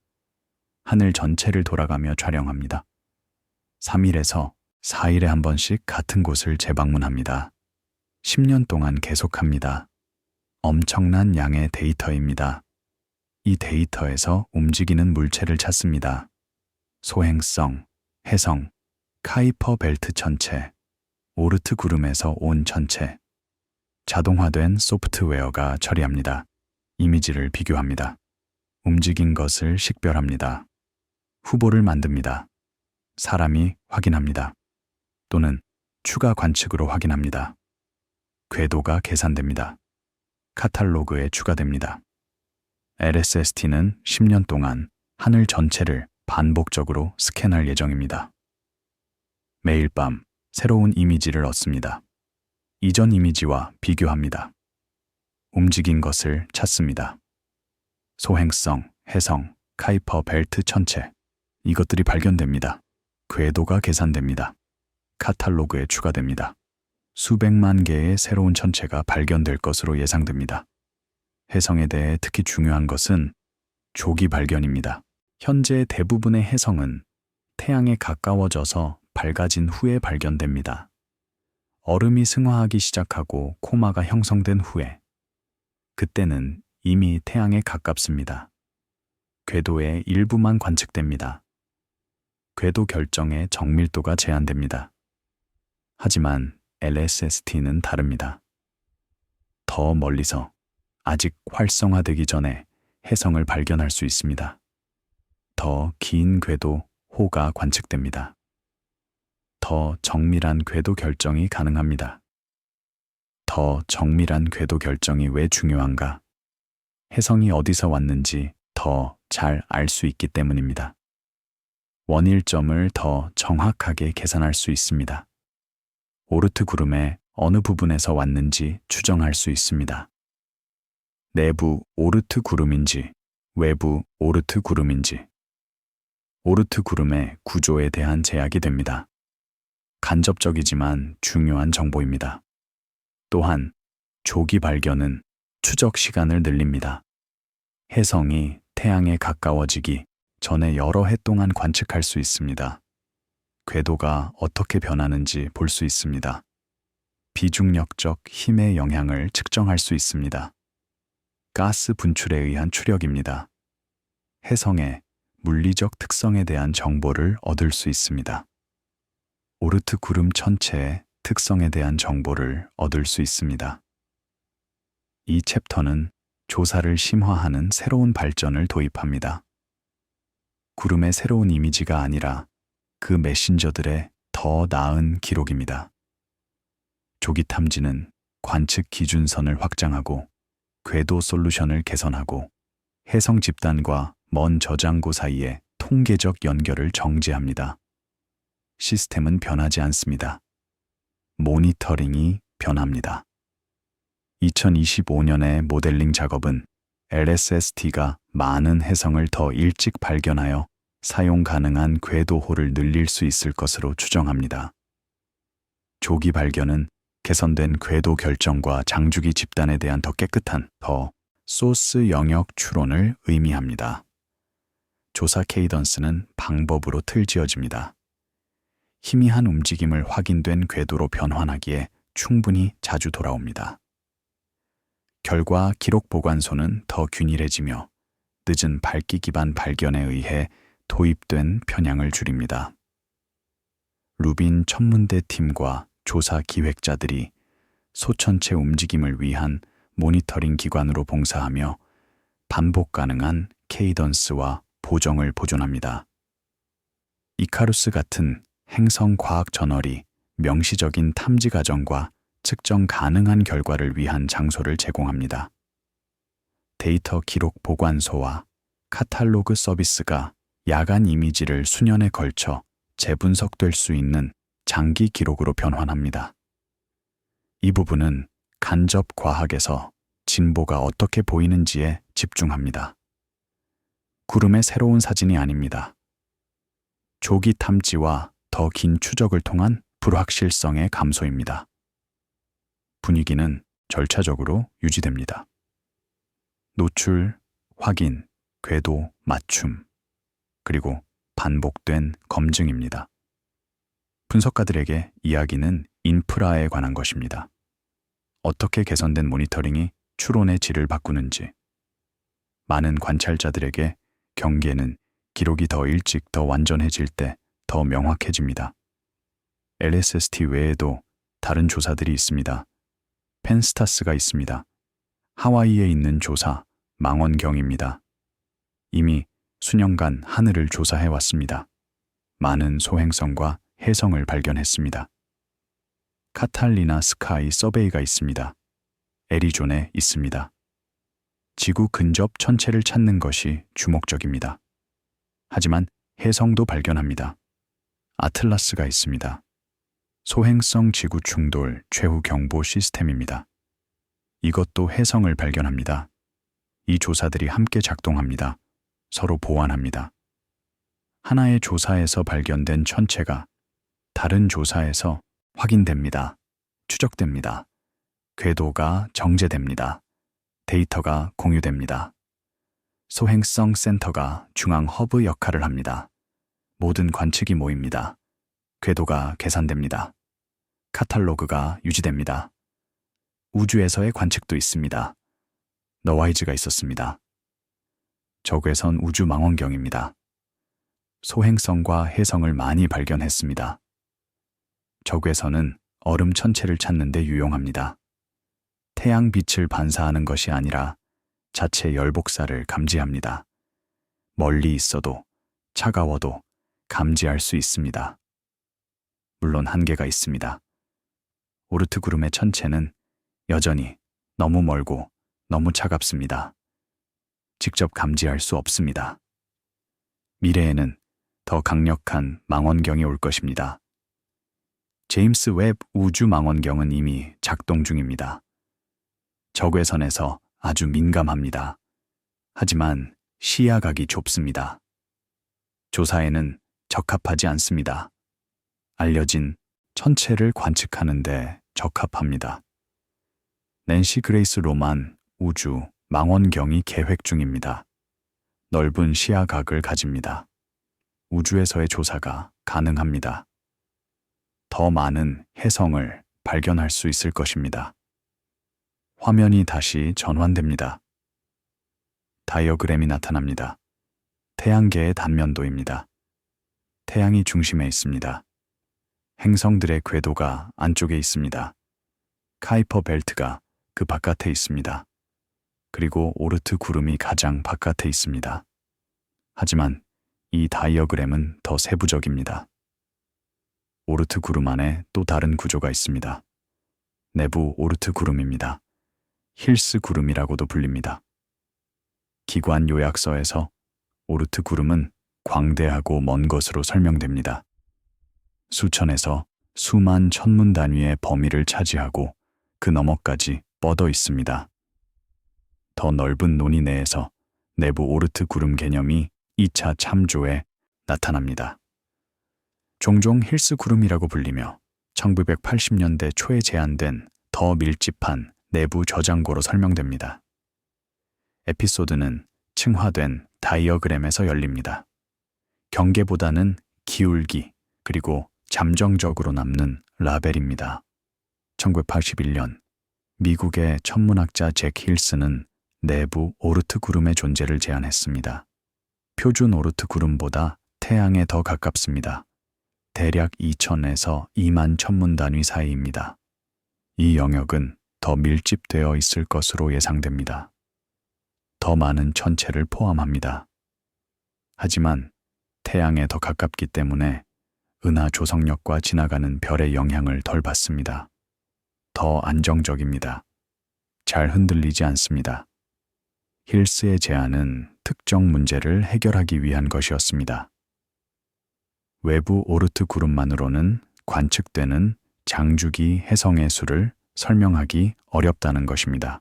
하늘 전체를 돌아가며 촬영합니다. 3일에서 4일에 한 번씩 같은 곳을 재방문합니다. 10년 동안 계속합니다. 엄청난 양의 데이터입니다. 이 데이터에서 움직이는 물체를 찾습니다. 소행성, 혜성, 카이퍼 벨트 천체, 오르트 구름에서 온 천체. 자동화된 소프트웨어가 처리합니다. 이미지를 비교합니다. 움직인 것을 식별합니다. 후보를 만듭니다. 사람이 확인합니다. 또는 추가 관측으로 확인합니다. 궤도가 계산됩니다. 카탈로그에 추가됩니다. LSST는 10년 동안 하늘 전체를 반복적으로 스캔할 예정입니다. 매일 밤 새로운 이미지를 얻습니다. 이전 이미지와 비교합니다. 움직인 것을 찾습니다. 소행성, 혜성, 카이퍼 벨트 천체. 이것들이 발견됩니다. 궤도가 계산됩니다. 카탈로그에 추가됩니다. 수백만 개의 새로운 천체가 발견될 것으로 예상됩니다. 혜성에 대해 특히 중요한 것은 조기 발견입니다. 현재 대부분의 혜성은 태양에 가까워져서 밝아진 후에 발견됩니다. 얼음이 승화하기 시작하고 코마가 형성된 후에, 그때는 이미 태양에 가깝습니다. 궤도의 일부만 관측됩니다. 궤도 결정의 정밀도가 제한됩니다. 하지만 LSST는 다릅니다. 더 멀리서 아직 활성화되기 전에 혜성을 발견할 수 있습니다. 더 긴 궤도 호가 관측됩니다. 더 정밀한 궤도 결정이 가능합니다. 더 정밀한 궤도 결정이 왜 중요한가? 혜성이 어디서 왔는지 더 잘 알 수 있기 때문입니다. 원일점을 더 정확하게 계산할 수 있습니다. 오르트 구름의 어느 부분에서 왔는지 추정할 수 있습니다. 내부 오르트 구름인지 외부 오르트 구름인지. 오르트 구름의 구조에 대한 제약이 됩니다. 간접적이지만 중요한 정보입니다. 또한 조기 발견은 추적 시간을 늘립니다. 혜성이 태양에 가까워지기 전에 여러 해 동안 관측할 수 있습니다. 궤도가 어떻게 변하는지 볼 수 있습니다. 비중력적 힘의 영향을 측정할 수 있습니다. 가스 분출에 의한 추력입니다. 혜성의 물리적 특성에 대한 정보를 얻을 수 있습니다. 오르트 구름 천체의 특성에 대한 정보를 얻을 수 있습니다. 이 챕터는 조사를 심화하는 새로운 발전을 도입합니다. 구름의 새로운 이미지가 아니라 그 메신저들의 더 나은 기록입니다. 조기 탐지는 관측 기준선을 확장하고 궤도 솔루션을 개선하고 혜성 집단과 먼 저장고 사이의 통계적 연결을 정제합니다. 시스템은 변하지 않습니다. 모니터링이 변합니다. 2025년의 모델링 작업은 LSST가 많은 혜성을 더 일찍 발견하여 사용 가능한 궤도호를 늘릴 수 있을 것으로 추정합니다. 조기 발견은 개선된 궤도 결정과 장주기 집단에 대한 더 깨끗한 더 소스 영역 추론을 의미합니다. 조사 케이던스는 방법으로 틀지어집니다. 희미한 움직임을 확인된 궤도로 변환하기에 충분히 자주 돌아옵니다. 결과 기록 보관소는 더 균일해지며 늦은 밝기 기반 발견에 의해 도입된 편향을 줄입니다. 루빈 천문대 팀과 조사 기획자들이 소천체 움직임을 위한 모니터링 기관으로 봉사하며 반복 가능한 케이던스와 보정을 보존합니다. 이카루스 같은 행성 과학 저널이 명시적인 탐지 과정과 측정 가능한 결과를 위한 장소를 제공합니다. 데이터 기록 보관소와 카탈로그 서비스가 야간 이미지를 수년에 걸쳐 재분석될 수 있는 장기 기록으로 변환합니다. 이 부분은 간접 과학에서 진보가 어떻게 보이는지에 집중합니다. 구름의 새로운 사진이 아닙니다. 조기 탐지와 더 긴 추적을 통한 불확실성의 감소입니다. 분위기는 절차적으로 유지됩니다. 노출, 확인, 궤도, 맞춤, 그리고 반복된 검증입니다. 분석가들에게 이야기는 인프라에 관한 것입니다. 어떻게 개선된 모니터링이 추론의 질을 바꾸는지, 많은 관찰자들에게 경계는 기록이 더 일찍 더 완전해질 때 더 명확해집니다. LSST 외에도 다른 조사들이 있습니다. 펜스타스가 있습니다. 하와이에 있는 조사, 망원경입니다. 이미 수년간 하늘을 조사해 왔습니다. 많은 소행성과 혜성을 발견했습니다. 카탈리나 스카이 서베이가 있습니다. 애리존에 있습니다. 지구 근접 천체를 찾는 것이 주목적입니다. 하지만 혜성도 발견합니다. 아틀라스가 있습니다. 소행성 지구 충돌 최후 경보 시스템입니다. 이것도 혜성을 발견합니다. 이 조사들이 함께 작동합니다. 서로 보완합니다. 하나의 조사에서 발견된 천체가 다른 조사에서 확인됩니다. 추적됩니다. 궤도가 정제됩니다. 데이터가 공유됩니다. 소행성 센터가 중앙 허브 역할을 합니다. 모든 관측이 모입니다. 궤도가 계산됩니다. 카탈로그가 유지됩니다. 우주에서의 관측도 있습니다. 너와이즈가 있었습니다. 적외선 우주 망원경입니다. 소행성과 혜성을 많이 발견했습니다. 적외선은 얼음 천체를 찾는 데 유용합니다. 태양 빛을 반사하는 것이 아니라 자체 열복사를 감지합니다. 멀리 있어도 차가워도 감지할 수 있습니다. 물론 한계가 있습니다. 오르트 구름의 천체는 여전히 너무 멀고 너무 차갑습니다. 직접 감지할 수 없습니다. 미래에는 더 강력한 망원경이 올 것입니다. 제임스 웹 우주 망원경은 이미 작동 중입니다. 적외선에서 아주 민감합니다. 하지만 시야각이 좁습니다. 조사에는 적합하지 않습니다. 알려진 천체를 관측하는데 적합합니다. 낸시 그레이스 로만 우주 망원경이 계획 중입니다. 넓은 시야각을 가집니다. 우주에서의 조사가 가능합니다. 더 많은 혜성을 발견할 수 있을 것입니다. 화면이 다시 전환됩니다. 다이어그램이 나타납니다. 태양계의 단면도입니다. 태양이 중심에 있습니다. 행성들의 궤도가 안쪽에 있습니다. 카이퍼 벨트가 그 바깥에 있습니다. 그리고 오르트 구름이 가장 바깥에 있습니다. 하지만 이 다이어그램은 더 세부적입니다. 오르트 구름 안에 또 다른 구조가 있습니다. 내부 오르트 구름입니다. 힐스 구름이라고도 불립니다. 기관 요약서에서 오르트 구름은 광대하고 먼 것으로 설명됩니다. 수천에서 수만 천문 단위의 범위를 차지하고 그 너머까지 뻗어 있습니다. 더 넓은 논의 내에서 내부 오르트 구름 개념이 2차 참조에 나타납니다. 종종 힐스 구름이라고 불리며 1980년대 초에 제안된 더 밀집한 내부 저장고로 설명됩니다. 에피소드는 층화된 다이어그램에서 열립니다. 경계보다는 기울기 그리고 잠정적으로 남는 라벨입니다. 1981년 미국의 천문학자 잭 힐스는 내부 오르트 구름의 존재를 제안했습니다. 표준 오르트 구름보다 태양에 더 가깝습니다. 대략 2000에서 2만 천문 단위 사이입니다. 이 영역은 더 밀집되어 있을 것으로 예상됩니다. 더 많은 천체를 포함합니다. 하지만 태양에 더 가깝기 때문에 은하 조성력과 지나가는 별의 영향을 덜 받습니다. 더 안정적입니다. 잘 흔들리지 않습니다. 힐스의 제안은 특정 문제를 해결하기 위한 것이었습니다. 외부 오르트 구름만으로는 관측되는 장주기 혜성의 수를 설명하기 어렵다는 것입니다.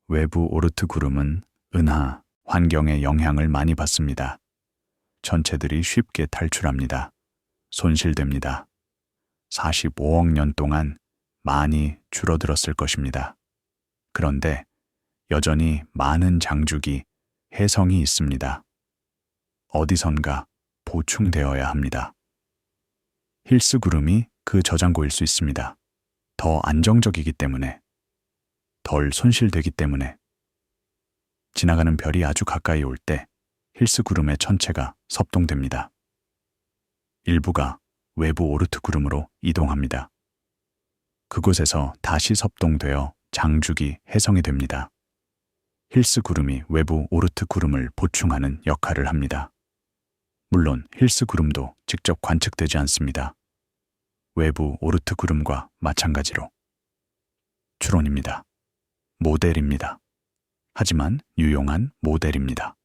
외부 오르트 구름은 은하, 환경의 영향을 많이 받습니다. 천체들이 쉽게 탈출합니다. 손실됩니다. 45억 년 동안 많이 줄어들었을 것입니다. 그런데 여전히 많은 장주기, 혜성이 있습니다. 어디선가 보충되어야 합니다. 힐스 구름이 그 저장고일 수 있습니다. 더 안정적이기 때문에, 덜 손실되기 때문에. 지나가는 별이 아주 가까이 올 때 힐스 구름의 천체가 섭동됩니다. 일부가 외부 오르트 구름으로 이동합니다. 그곳에서 다시 섭동되어 장주기 혜성이 됩니다. 힐스 구름이 외부 오르트 구름을 보충하는 역할을 합니다. 물론 힐스 구름도 직접 관측되지 않습니다. 외부 오르트 구름과 마찬가지로. 추론입니다. 모델입니다. 하지만 유용한 모델입니다.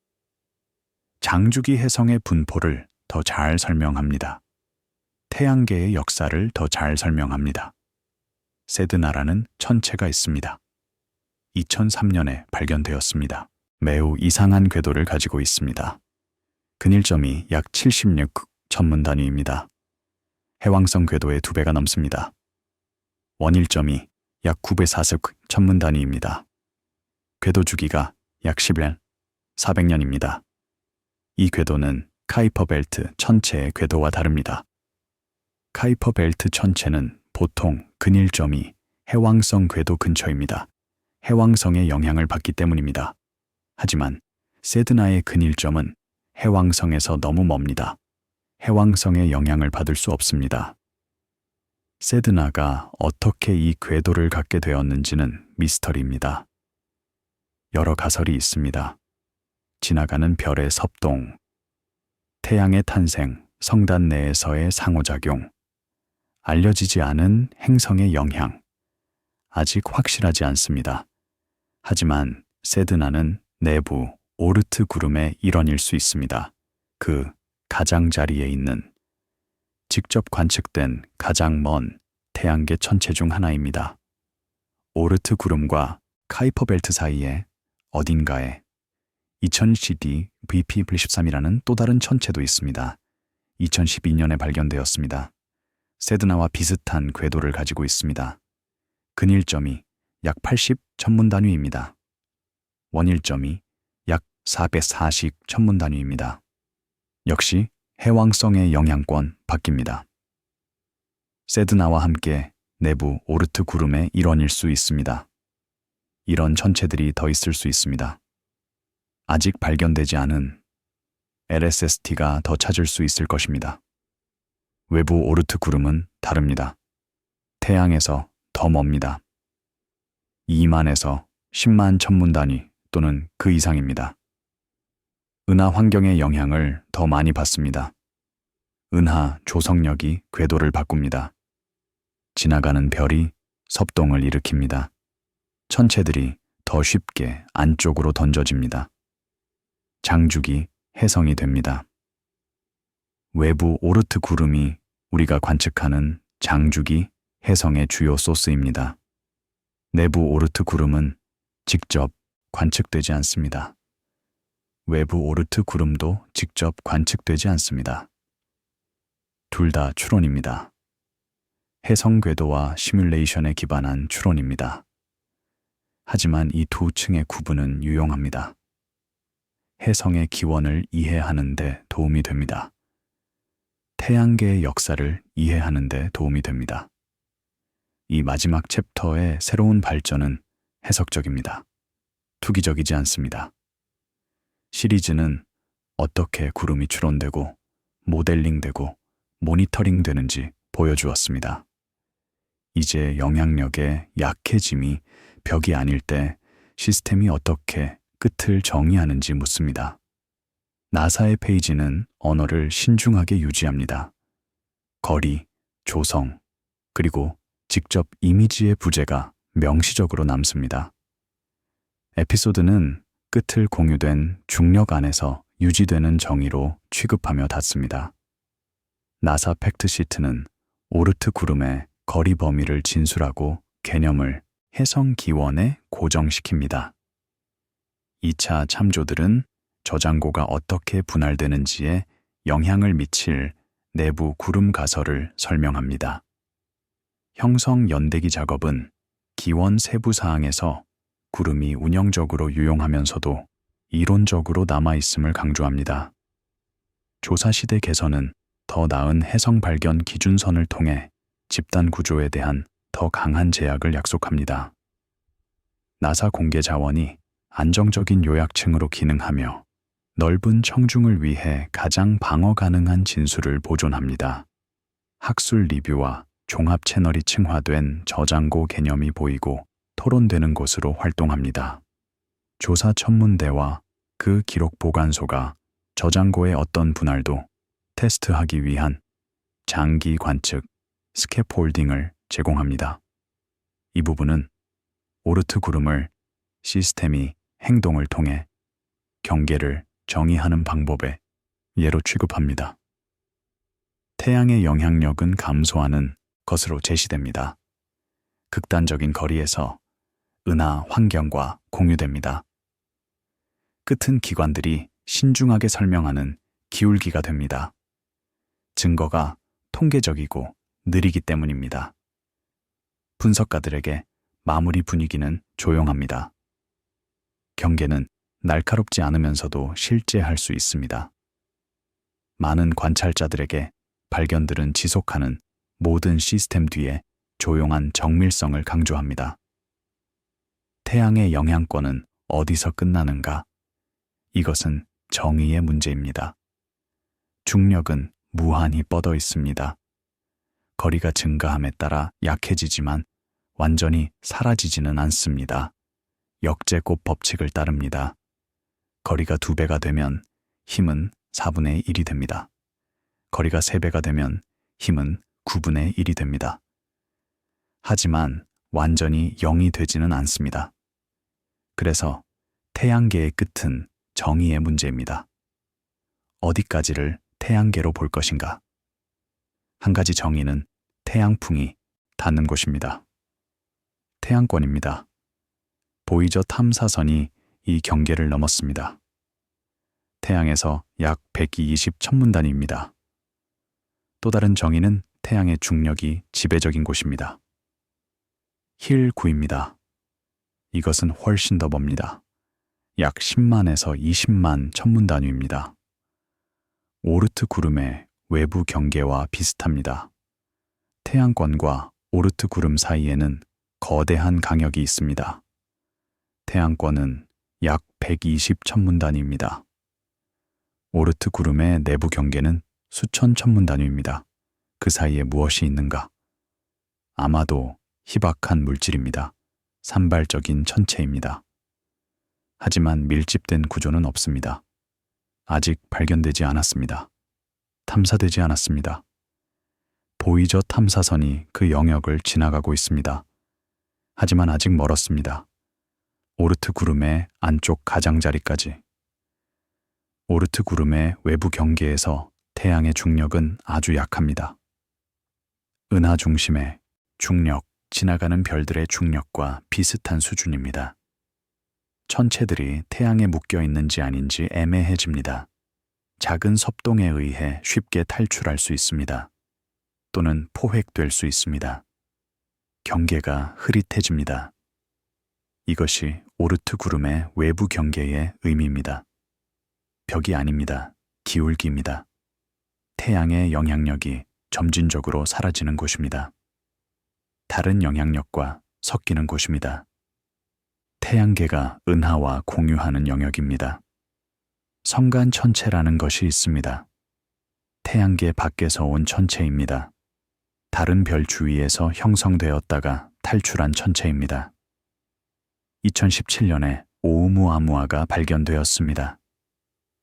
장주기 혜성의 분포를 더 잘 설명합니다. 태양계의 역사를 더 잘 설명합니다. 세드나라는 천체가 있습니다. 2003년에 발견되었습니다. 매우 이상한 궤도를 가지고 있습니다. 근일점이 약 76 천문 단위입니다. 해왕성 궤도의 2배가 넘습니다. 원일점이 약 904석 천문 단위입니다. 궤도 주기가 약 10년, 400년입니다. 이 궤도는 카이퍼 벨트 천체의 궤도와 다릅니다. 카이퍼 벨트 천체는 보통 근일점이 해왕성 궤도 근처입니다. 해왕성의 영향을 받기 때문입니다. 하지만 세드나의 근일점은 해왕성에서 너무 멉니다. 해왕성의 영향을 받을 수 없습니다. 세드나가 어떻게 이 궤도를 갖게 되었는지는 미스터리입니다. 여러 가설이 있습니다. 지나가는 별의 섭동, 태양의 탄생, 성단 내에서의 상호작용, 알려지지 않은 행성의 영향, 아직 확실하지 않습니다. 하지만 세드나는 내부 오르트 구름의 일원일 수 있습니다. 그 가장자리에 있는 직접 관측된 가장 먼 태양계 천체 중 하나입니다. 오르트 구름과 카이퍼 벨트 사이에 어딘가에 2000 CD VP13이라는 또 다른 천체도 있습니다. 2012년에 발견되었습니다. 세드나와 비슷한 궤도를 가지고 있습니다. 근일점이 약 80 천문단위입니다. 원일점이 약 440 천문단위입니다. 역시 해왕성의 영향권 바뀝니다. 세드나와 함께 내부 오르트 구름의 일원일 수 있습니다. 이런 천체들이 더 있을 수 있습니다. 아직 발견되지 않은 LSST가 더 찾을 수 있을 것입니다. 외부 오르트 구름은 다릅니다. 태양에서 더 멉니다. 2만에서 10만 천문 단위 또는 그 이상입니다. 은하 환경의 영향을 더 많이 받습니다. 은하 조성력이 궤도를 바꿉니다. 지나가는 별이 섭동을 일으킵니다. 천체들이 더 쉽게 안쪽으로 던져집니다. 장죽이 해성이 됩니다. 외부 오르트 구름이 우리가 관측하는 장죽이 해성의 주요 소스입니다. 내부 오르트 구름은 직접 관측되지 않습니다. 외부 오르트 구름도 직접 관측되지 않습니다. 둘 다 추론입니다. 해성 궤도와 시뮬레이션에 기반한 추론입니다. 하지만 이 두 층의 구분은 유용합니다. 해성의 기원을 이해하는 데 도움이 됩니다. 태양계의 역사를 이해하는 데 도움이 됩니다. 이 마지막 챕터의 새로운 발전은 해석적입니다. 투기적이지 않습니다. 시리즈는 어떻게 구름이 추론되고 모델링되고 모니터링되는지 보여주었습니다. 이제 영향력의 약해짐이 벽이 아닐 때 시스템이 어떻게 끝을 정의하는지 묻습니다. 나사의 페이지는 언어를 신중하게 유지합니다. 거리, 조성, 그리고 직접 이미지의 부재가 명시적으로 남습니다. 에피소드는 끝을 공유된 중력 안에서 유지되는 정의로 취급하며 닫습니다. 나사 팩트시트는 오르트 구름의 거리 범위를 진술하고 개념을 해성 기원에 고정시킵니다. 2차 참조들은 저장고가 어떻게 분할되는지에 영향을 미칠 내부 구름 가설을 설명합니다. 형성 연대기 작업은 기원 세부 사항에서 구름이 운영적으로 유용하면서도 이론적으로 남아있음을 강조합니다. 조사시대 개선은 더 나은 해성 발견 기준선을 통해 집단 구조에 대한 더 강한 제약을 약속합니다. 나사 공개 자원이 안정적인 요약층으로 기능하며 넓은 청중을 위해 가장 방어 가능한 진술을 보존합니다. 학술 리뷰와 종합 채널이 층화된 저장고 개념이 보이고 토론되는 곳으로 활동합니다. 조사 천문대와 그 기록 보관소가 저장고의 어떤 분할도 테스트하기 위한 장기 관측, 스캐폴딩을 제공합니다. 이 부분은 오르트 구름을 시스템이 행동을 통해 경계를 정의하는 방법의 예로 취급합니다. 태양의 영향력은 감소하는 것으로 제시됩니다. 극단적인 거리에서 은하 환경과 공유됩니다. 끝은 기관들이 신중하게 설명하는 기울기가 됩니다. 증거가 통계적이고 느리기 때문입니다. 분석가들에게 마무리 분위기는 조용합니다. 경계는 날카롭지 않으면서도 실제할 수 있습니다. 많은 관찰자들에게 발견들은 지속하는 모든 시스템 뒤에 조용한 정밀성을 강조합니다. 태양의 영향권은 어디서 끝나는가? 이것은 정의의 문제입니다. 중력은 무한히 뻗어 있습니다. 거리가 증가함에 따라 약해지지만 완전히 사라지지는 않습니다. 역제곱 법칙을 따릅니다. 거리가 2배가 되면 힘은 4분의 1이 됩니다. 거리가 3배가 되면 힘은 9분의 1이 됩니다. 하지만 완전히 0이 되지는 않습니다. 그래서 태양계의 끝은 정의의 문제입니다. 어디까지를 태양계로 볼 것인가? 한 가지 정의는 태양풍이 닿는 곳입니다. 태양권입니다. 보이저 탐사선이 이 경계를 넘었습니다. 태양에서 약 120천문단위입니다. 또 다른 정의는 태양의 중력이 지배적인 곳입니다. 힐9입니다. 이것은 훨씬 더 멉니다. 약 10만에서 20만 천문단위입니다. 오르트 구름의 외부 경계와 비슷합니다. 태양권과 오르트 구름 사이에는 거대한 강역이 있습니다. 태양권은 약 120천문단위입니다. 오르트 구름의 내부 경계는 수천 천문단위입니다. 그 사이에 무엇이 있는가? 아마도 희박한 물질입니다. 산발적인 천체입니다. 하지만 밀집된 구조는 없습니다. 아직 발견되지 않았습니다. 탐사되지 않았습니다. 보이저 탐사선이 그 영역을 지나가고 있습니다. 하지만 아직 멀었습니다. 오르트 구름의 안쪽 가장자리까지. 오르트 구름의 외부 경계에서 태양의 중력은 아주 약합니다. 은하 중심의 중력, 지나가는 별들의 중력과 비슷한 수준입니다. 천체들이 태양에 묶여 있는지 아닌지 애매해집니다. 작은 섭동에 의해 쉽게 탈출할 수 있습니다. 또는 포획될 수 있습니다. 경계가 흐릿해집니다. 이것이 오르트 구름의 외부 경계의 의미입니다. 벽이 아닙니다. 기울기입니다. 태양의 영향력이 점진적으로 사라지는 곳입니다. 다른 영향력과 섞이는 곳입니다. 태양계가 은하와 공유하는 영역입니다. 성간 천체라는 것이 있습니다. 태양계 밖에서 온 천체입니다. 다른 별 주위에서 형성되었다가 탈출한 천체입니다. 2017년에 오umu아무아가 발견되었습니다.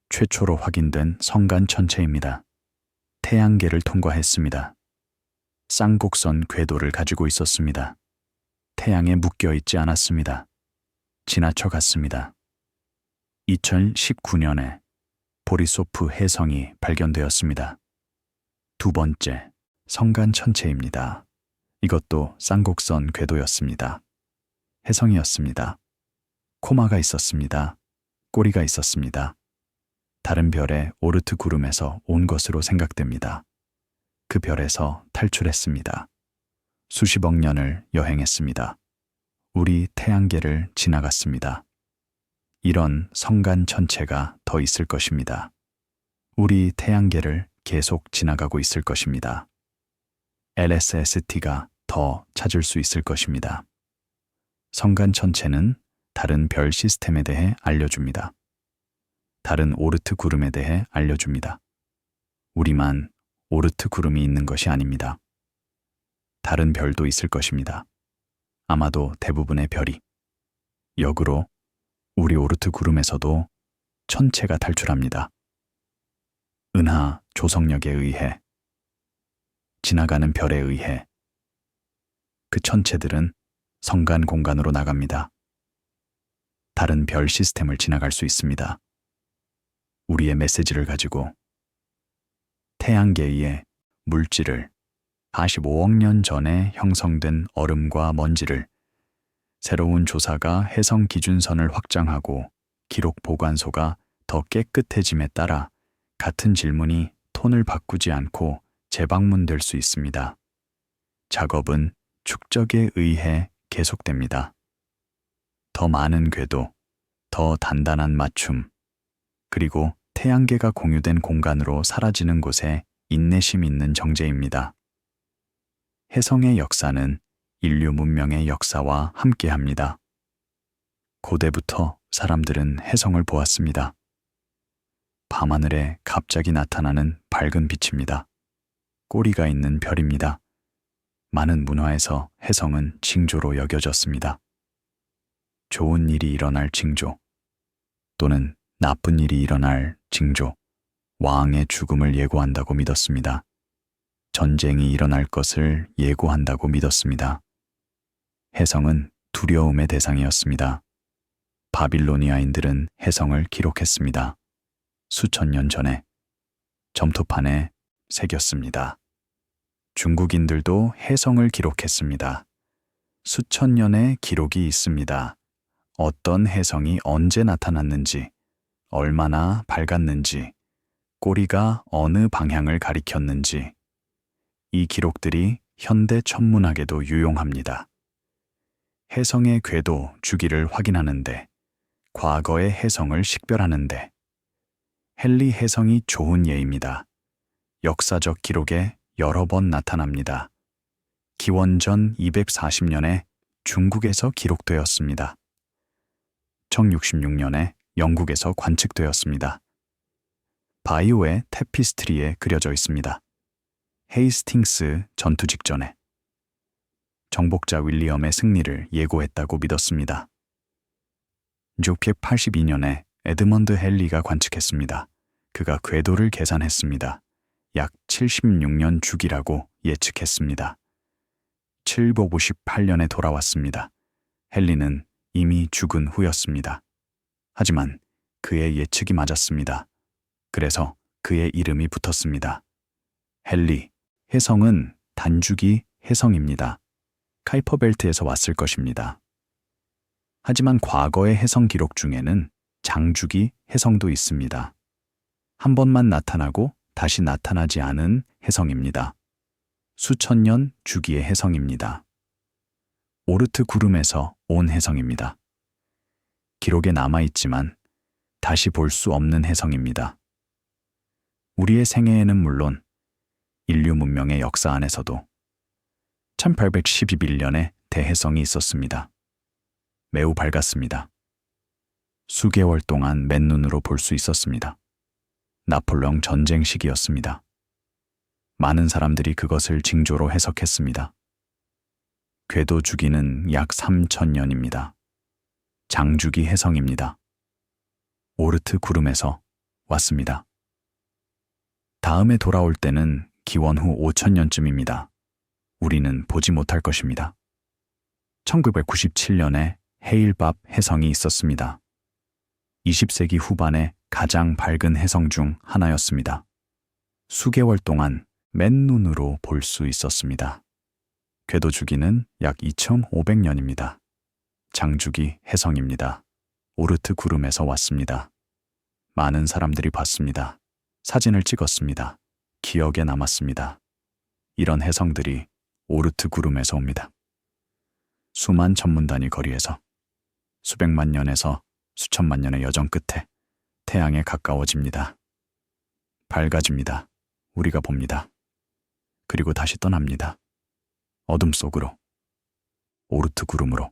최초로 확인된 성간 천체입니다. 태양계를 통과했습니다. 쌍곡선 궤도를 가지고 있었습니다. 태양에 묶여 있지 않았습니다. 지나쳐 갔습니다. 2019년에 보리소프 해성이 발견되었습니다. 두 번째, 성간 천체입니다. 이것도 쌍곡선 궤도였습니다. 해성이었습니다. 코마가 있었습니다. 꼬리가 있었습니다. 다른 별의 오르트 구름에서 온 것으로 생각됩니다. 그 별에서 탈출했습니다. 수십억 년을 여행했습니다. 우리 태양계를 지나갔습니다. 이런 성간 천체가 더 있을 것입니다. 우리 태양계를 계속 지나가고 있을 것입니다. LSST가 더 찾을 수 있을 것입니다. 성간 천체는 다른 별 시스템에 대해 알려줍니다. 다른 오르트 구름에 대해 알려줍니다. 우리만 오르트 구름이 있는 것이 아닙니다. 다른 별도 있을 것입니다. 아마도 대부분의 별이. 역으로 우리 오르트 구름에서도 천체가 탈출합니다. 은하 조성력에 의해, 지나가는 별에 의해 그 천체들은 성간 공간으로 나갑니다. 다른 별 시스템을 지나갈 수 있습니다. 우리의 메시지를 가지고 태양계의 물질을 45억 년 전에 형성된 얼음과 먼지를 새로운 조사가 해성 기준선을 확장하고 기록 보관소가 더 깨끗해짐에 따라 같은 질문이 톤을 바꾸지 않고 재방문될 수 있습니다. 작업은 축적에 의해 계속됩니다. 더 많은 궤도, 더 단단한 맞춤, 그리고 태양계가 공유된 공간으로 사라지는 곳에 인내심 있는 정제입니다. 해성의 역사는 인류 문명의 역사와 함께합니다. 고대부터 사람들은 해성을 보았습니다. 밤하늘에 갑자기 나타나는 밝은 빛입니다. 꼬리가 있는 별입니다. 많은 문화에서 혜성은 징조로 여겨졌습니다. 좋은 일이 일어날 징조, 또는 나쁜 일이 일어날 징조, 왕의 죽음을 예고한다고 믿었습니다. 전쟁이 일어날 것을 예고한다고 믿었습니다. 혜성은 두려움의 대상이었습니다. 바빌로니아인들은 혜성을 기록했습니다. 수천 년 전에 점토판에 새겼습니다. 중국인들도 혜성을 기록했습니다. 수천 년의 기록이 있습니다. 어떤 혜성이 언제 나타났는지, 얼마나 밝았는지, 꼬리가 어느 방향을 가리켰는지, 이 기록들이 현대 천문학에도 유용합니다. 혜성의 궤도 주기를 확인하는데, 과거의 혜성을 식별하는데, 헨리 혜성이 좋은 예입니다. 역사적 기록에 여러 번 나타납니다. 기원전 240년에 중국에서 기록되었습니다. 1066년에 영국에서 관측되었습니다. 바이오의 테피스트리에 그려져 있습니다. 헤이스팅스 전투 직전에 정복자 윌리엄의 승리를 예고했다고 믿었습니다. 682년에 에드먼드 헨리가 관측했습니다. 그가 궤도를 계산했습니다. 약 76년 주기라고 예측했습니다. 758년에 돌아왔습니다. 헨리는 이미 죽은 후였습니다. 하지만 그의 예측이 맞았습니다. 그래서 그의 이름이 붙었습니다. 헨리, 혜성은 단주기 혜성입니다. 카이퍼벨트에서 왔을 것입니다. 하지만 과거의 혜성 기록 중에는 장주기 혜성도 있습니다. 한 번만 나타나고 다시 나타나지 않은 혜성입니다. 수천 년 주기의 혜성입니다. 오르트 구름에서 온 혜성입니다. 기록에 남아있지만 다시 볼 수 없는 혜성입니다. 우리의 생애에는 물론 인류 문명의 역사 안에서도 1811년에 대혜성이 있었습니다. 매우 밝았습니다. 수개월 동안 맨눈으로 볼 수 있었습니다. 나폴레옹 전쟁 시기였습니다. 많은 사람들이 그것을 징조로 해석했습니다. 궤도 주기는 약 3000년입니다. 장주기 혜성입니다. 오르트 구름에서 왔습니다. 다음에 돌아올 때는 기원 후 5000년쯤입니다. 우리는 보지 못할 것입니다. 1997년에 헤일밥 혜성이 있었습니다. 20세기 후반에 가장 밝은 혜성 중 하나였습니다. 수개월 동안 맨눈으로 볼 수 있었습니다. 궤도 주기는 약 2500년입니다. 장주기 혜성입니다. 오르트 구름에서 왔습니다. 많은 사람들이 봤습니다. 사진을 찍었습니다. 기억에 남았습니다. 이런 혜성들이 오르트 구름에서 옵니다. 수만 천문 단위 거리에서 수백만 년에서 수천만 년의 여정 끝에 태양에 가까워집니다. 밝아집니다. 우리가 봅니다. 그리고 다시 떠납니다. 어둠 속으로, 오르트 구름으로,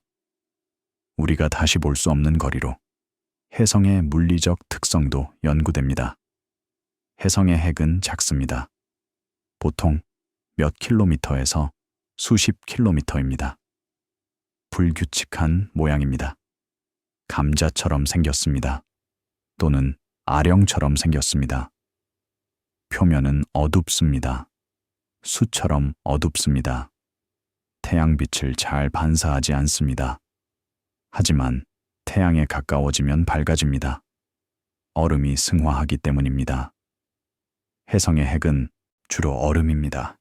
우리가 다시 볼 수 없는 거리로. 혜성의 물리적 특성도 연구됩니다. 혜성의 핵은 작습니다. 보통 몇 킬로미터에서 수십 킬로미터입니다. 불규칙한 모양입니다. 감자처럼 생겼습니다. 또는 아령처럼 생겼습니다. 표면은 어둡습니다. 수처럼 어둡습니다. 태양빛을 잘 반사하지 않습니다. 하지만 태양에 가까워지면 밝아집니다. 얼음이 승화하기 때문입니다. 혜성의 핵은 주로 얼음입니다.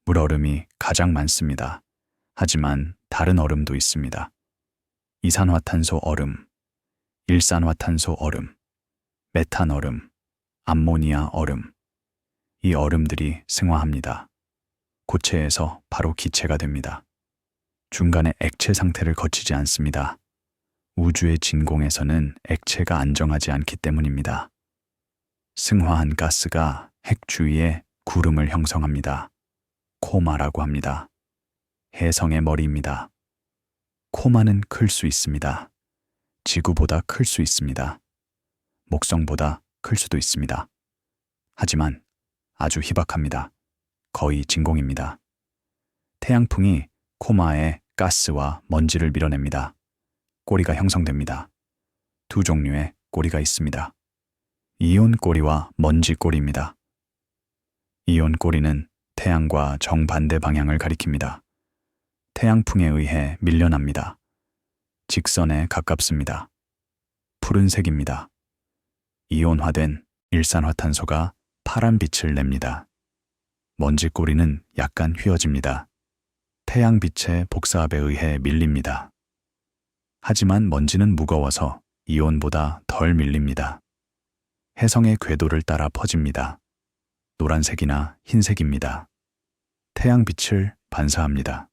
물얼음이 가장 많습니다. 하지만 다른 얼음도 있습니다. 이산화탄소 얼음, 일산화탄소 얼음, 메탄 얼음, 암모니아 얼음. 이 얼음들이 승화합니다. 고체에서 바로 기체가 됩니다. 중간에 액체 상태를 거치지 않습니다. 우주의 진공에서는 액체가 안정하지 않기 때문입니다. 승화한 가스가 핵 주위에 구름을 형성합니다. 코마라고 합니다. 혜성의 머리입니다. 코마는 클 수 있습니다. 지구보다 클 수 있습니다. 목성보다 클 수도 있습니다. 하지만 아주 희박합니다. 거의 진공입니다. 태양풍이 코마에 가스와 먼지를 밀어냅니다. 꼬리가 형성됩니다. 두 종류의 꼬리가 있습니다. 이온 꼬리와 먼지 꼬리입니다. 이온 꼬리는 태양과 정반대 방향을 가리킵니다. 태양풍에 의해 밀려납니다. 직선에 가깝습니다. 푸른색입니다. 이온화된 일산화탄소가 파란 빛을 냅니다. 먼지 꼬리는 약간 휘어집니다. 태양빛의 복사압에 의해 밀립니다. 하지만 먼지는 무거워서 이온보다 덜 밀립니다. 혜성의 궤도를 따라 퍼집니다. 노란색이나 흰색입니다. 태양빛을 반사합니다.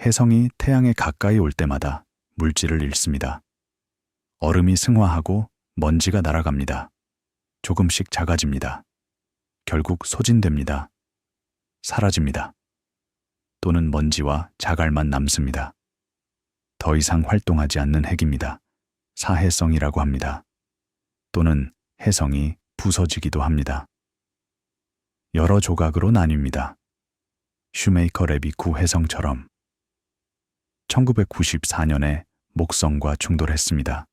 혜성이 태양에 가까이 올 때마다 물질을 잃습니다. 얼음이 승화하고 먼지가 날아갑니다. 조금씩 작아집니다. 결국 소진됩니다. 사라집니다. 또는 먼지와 자갈만 남습니다. 더 이상 활동하지 않는 핵입니다. 사해성이라고 합니다. 또는 혜성이 부서지기도 합니다. 여러 조각으로 나뉩니다. 슈메이커 랩이 구혜성처럼 1994년에 목성과 충돌했습니다.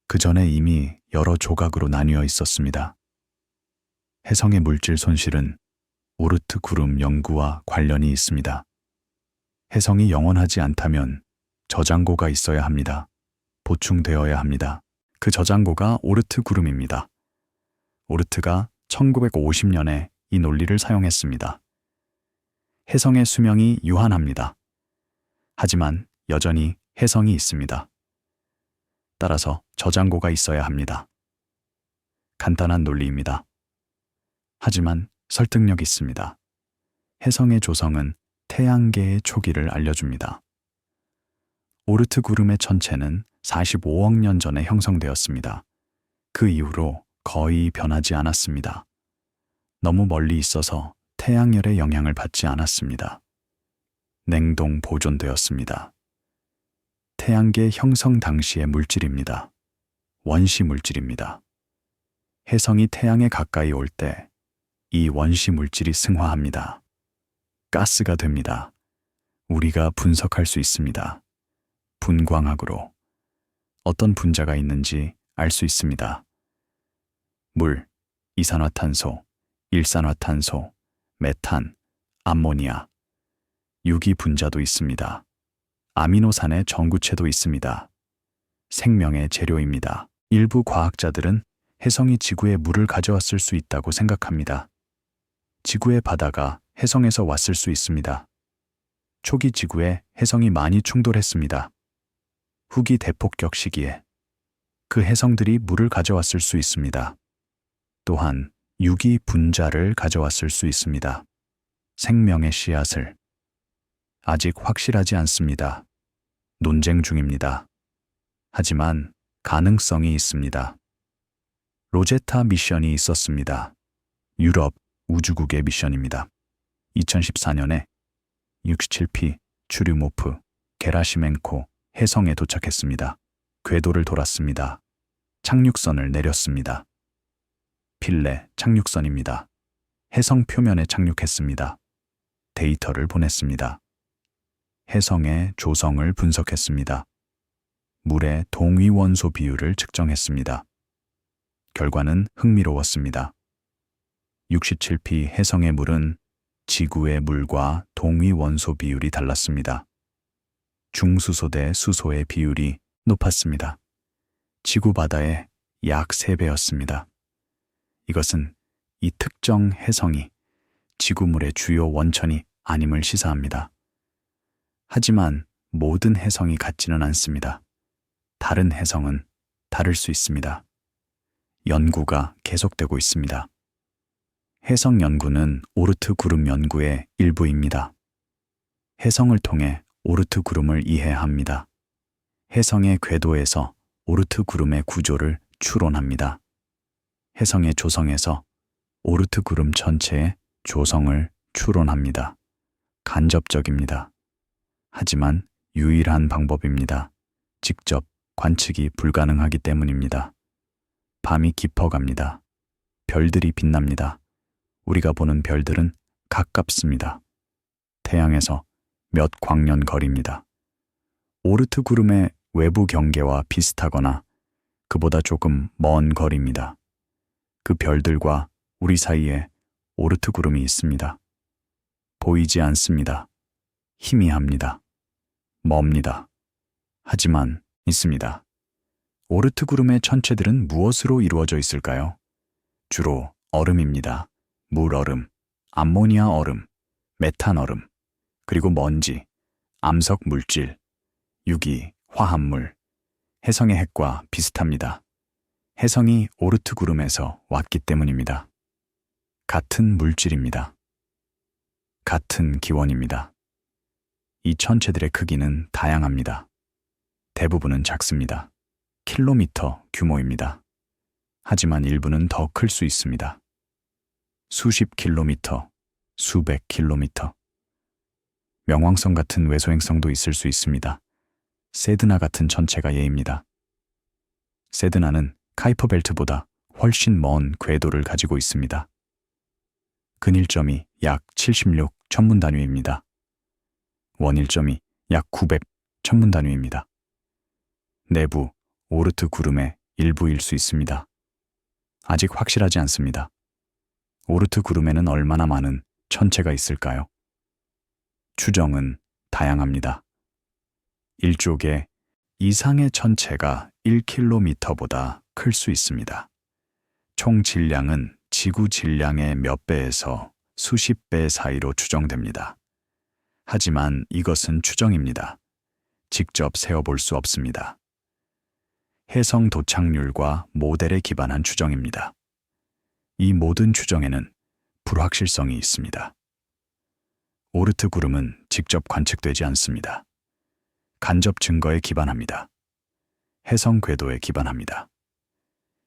그 전에 이미 여러 조각으로 나뉘어 있었습니다. 혜성의 물질 손실은 오르트 구름 연구와 관련이 있습니다. 혜성이 영원하지 않다면 저장고가 있어야 합니다. 보충되어야 합니다. 그 저장고가 오르트 구름입니다. 오르트가 1950년에 이 논리를 사용했습니다. 혜성의 수명이 유한합니다. 하지만 여전히 혜성이 있습니다. 따라서 저장고가 있어야 합니다. 간단한 논리입니다. 하지만 설득력 있습니다. 혜성의 조성은 태양계의 초기를 알려줍니다. 오르트 구름의 천체는 45억 년 전에 형성되었습니다. 그 이후로 거의 변하지 않았습니다. 너무 멀리 있어서 태양열의 영향을 받지 않았습니다. 냉동 보존되었습니다. 태양계 형성 당시의 물질입니다. 원시 물질입니다. 혜성이 태양에 가까이 올 때 이 원시 물질이 승화합니다. 가스가 됩니다. 우리가 분석할 수 있습니다. 분광학으로 어떤 분자가 있는지 알 수 있습니다. 물, 이산화탄소, 일산화탄소, 메탄, 암모니아, 유기 분자도 있습니다. 아미노산의 전구체도 있습니다. 생명의 재료입니다. 일부 과학자들은 혜성이 지구에 물을 가져왔을 수 있다고 생각합니다. 지구의 바다가 혜성에서 왔을 수 있습니다. 초기 지구에 혜성이 많이 충돌했습니다. 후기 대폭격 시기에 그 혜성들이 물을 가져왔을 수 있습니다. 또한 유기 분자를 가져왔을 수 있습니다. 생명의 씨앗을. 아직 확실하지 않습니다. 논쟁 중입니다. 하지만 가능성이 있습니다. 로제타 미션이 있었습니다. 유럽 우주국의 미션입니다. 2014년에 67P 추류모프 게라시멘코 혜성에 도착했습니다. 궤도를 돌았습니다. 착륙선을 내렸습니다. 필레 착륙선입니다. 혜성 표면에 착륙했습니다. 데이터를 보냈습니다. 혜성의 조성을 분석했습니다. 물의 동위원소 비율을 측정했습니다. 결과는 흥미로웠습니다. 67P 혜성의 물은 지구의 물과 동위원소 비율이 달랐습니다. 중수소 대 수소의 비율이 높았습니다. 지구 바다의 약 3배였습니다. 이것은 이 특정 혜성이 지구물의 주요 원천이 아님을 시사합니다. 하지만 모든 혜성이 같지는 않습니다. 다른 혜성은 다를 수 있습니다. 연구가 계속되고 있습니다. 혜성 연구는 오르트 구름 연구의 일부입니다. 혜성을 통해 오르트 구름을 이해합니다. 혜성의 궤도에서 오르트 구름의 구조를 추론합니다. 혜성의 조성에서 오르트 구름 전체의 조성을 추론합니다. 간접적입니다. 하지만 유일한 방법입니다. 직접 관측이 불가능하기 때문입니다. 밤이 깊어갑니다. 별들이 빛납니다. 우리가 보는 별들은 가깝습니다. 태양에서 몇 광년 거리입니다. 오르트 구름의 외부 경계와 비슷하거나 그보다 조금 먼 거리입니다. 그 별들과 우리 사이에 오르트 구름이 있습니다. 보이지 않습니다. 희미합니다. 멉니다. 하지만 있습니다. 오르트 구름의 천체들은 무엇으로 이루어져 있을까요? 주로 얼음입니다. 물얼음, 암모니아 얼음, 메탄 얼음, 그리고 먼지, 암석 물질, 유기, 화합물, 혜성의 핵과 비슷합니다. 혜성이 오르트 구름에서 왔기 때문입니다. 같은 물질입니다. 같은 기원입니다. 이 천체들의 크기는 다양합니다. 대부분은 작습니다. 킬로미터 규모입니다. 하지만 일부는 더 클 수 있습니다. 수십 킬로미터, 수백 킬로미터. 명왕성 같은 외소행성도 있을 수 있습니다. 세드나 같은 천체가 예입니다. 세드나는 카이퍼 벨트보다 훨씬 먼 궤도를 가지고 있습니다. 근일점이 약 76 천문단위입니다. 원일점이 약 900 천문단위입니다. 내부 오르트 구름의 일부일 수 있습니다. 아직 확실하지 않습니다. 오르트 구름에는 얼마나 많은 천체가 있을까요? 추정은 다양합니다. 일족의 이상의 천체가 1km보다 클 수 있습니다. 총 질량은 지구 질량의 몇 배에서 수십 배 사이로 추정됩니다. 하지만 이것은 추정입니다. 직접 세어볼 수 없습니다. 혜성 도착률과 모델에 기반한 추정입니다. 이 모든 추정에는 불확실성이 있습니다. 오르트 구름은 직접 관측되지 않습니다. 간접 증거에 기반합니다. 혜성 궤도에 기반합니다.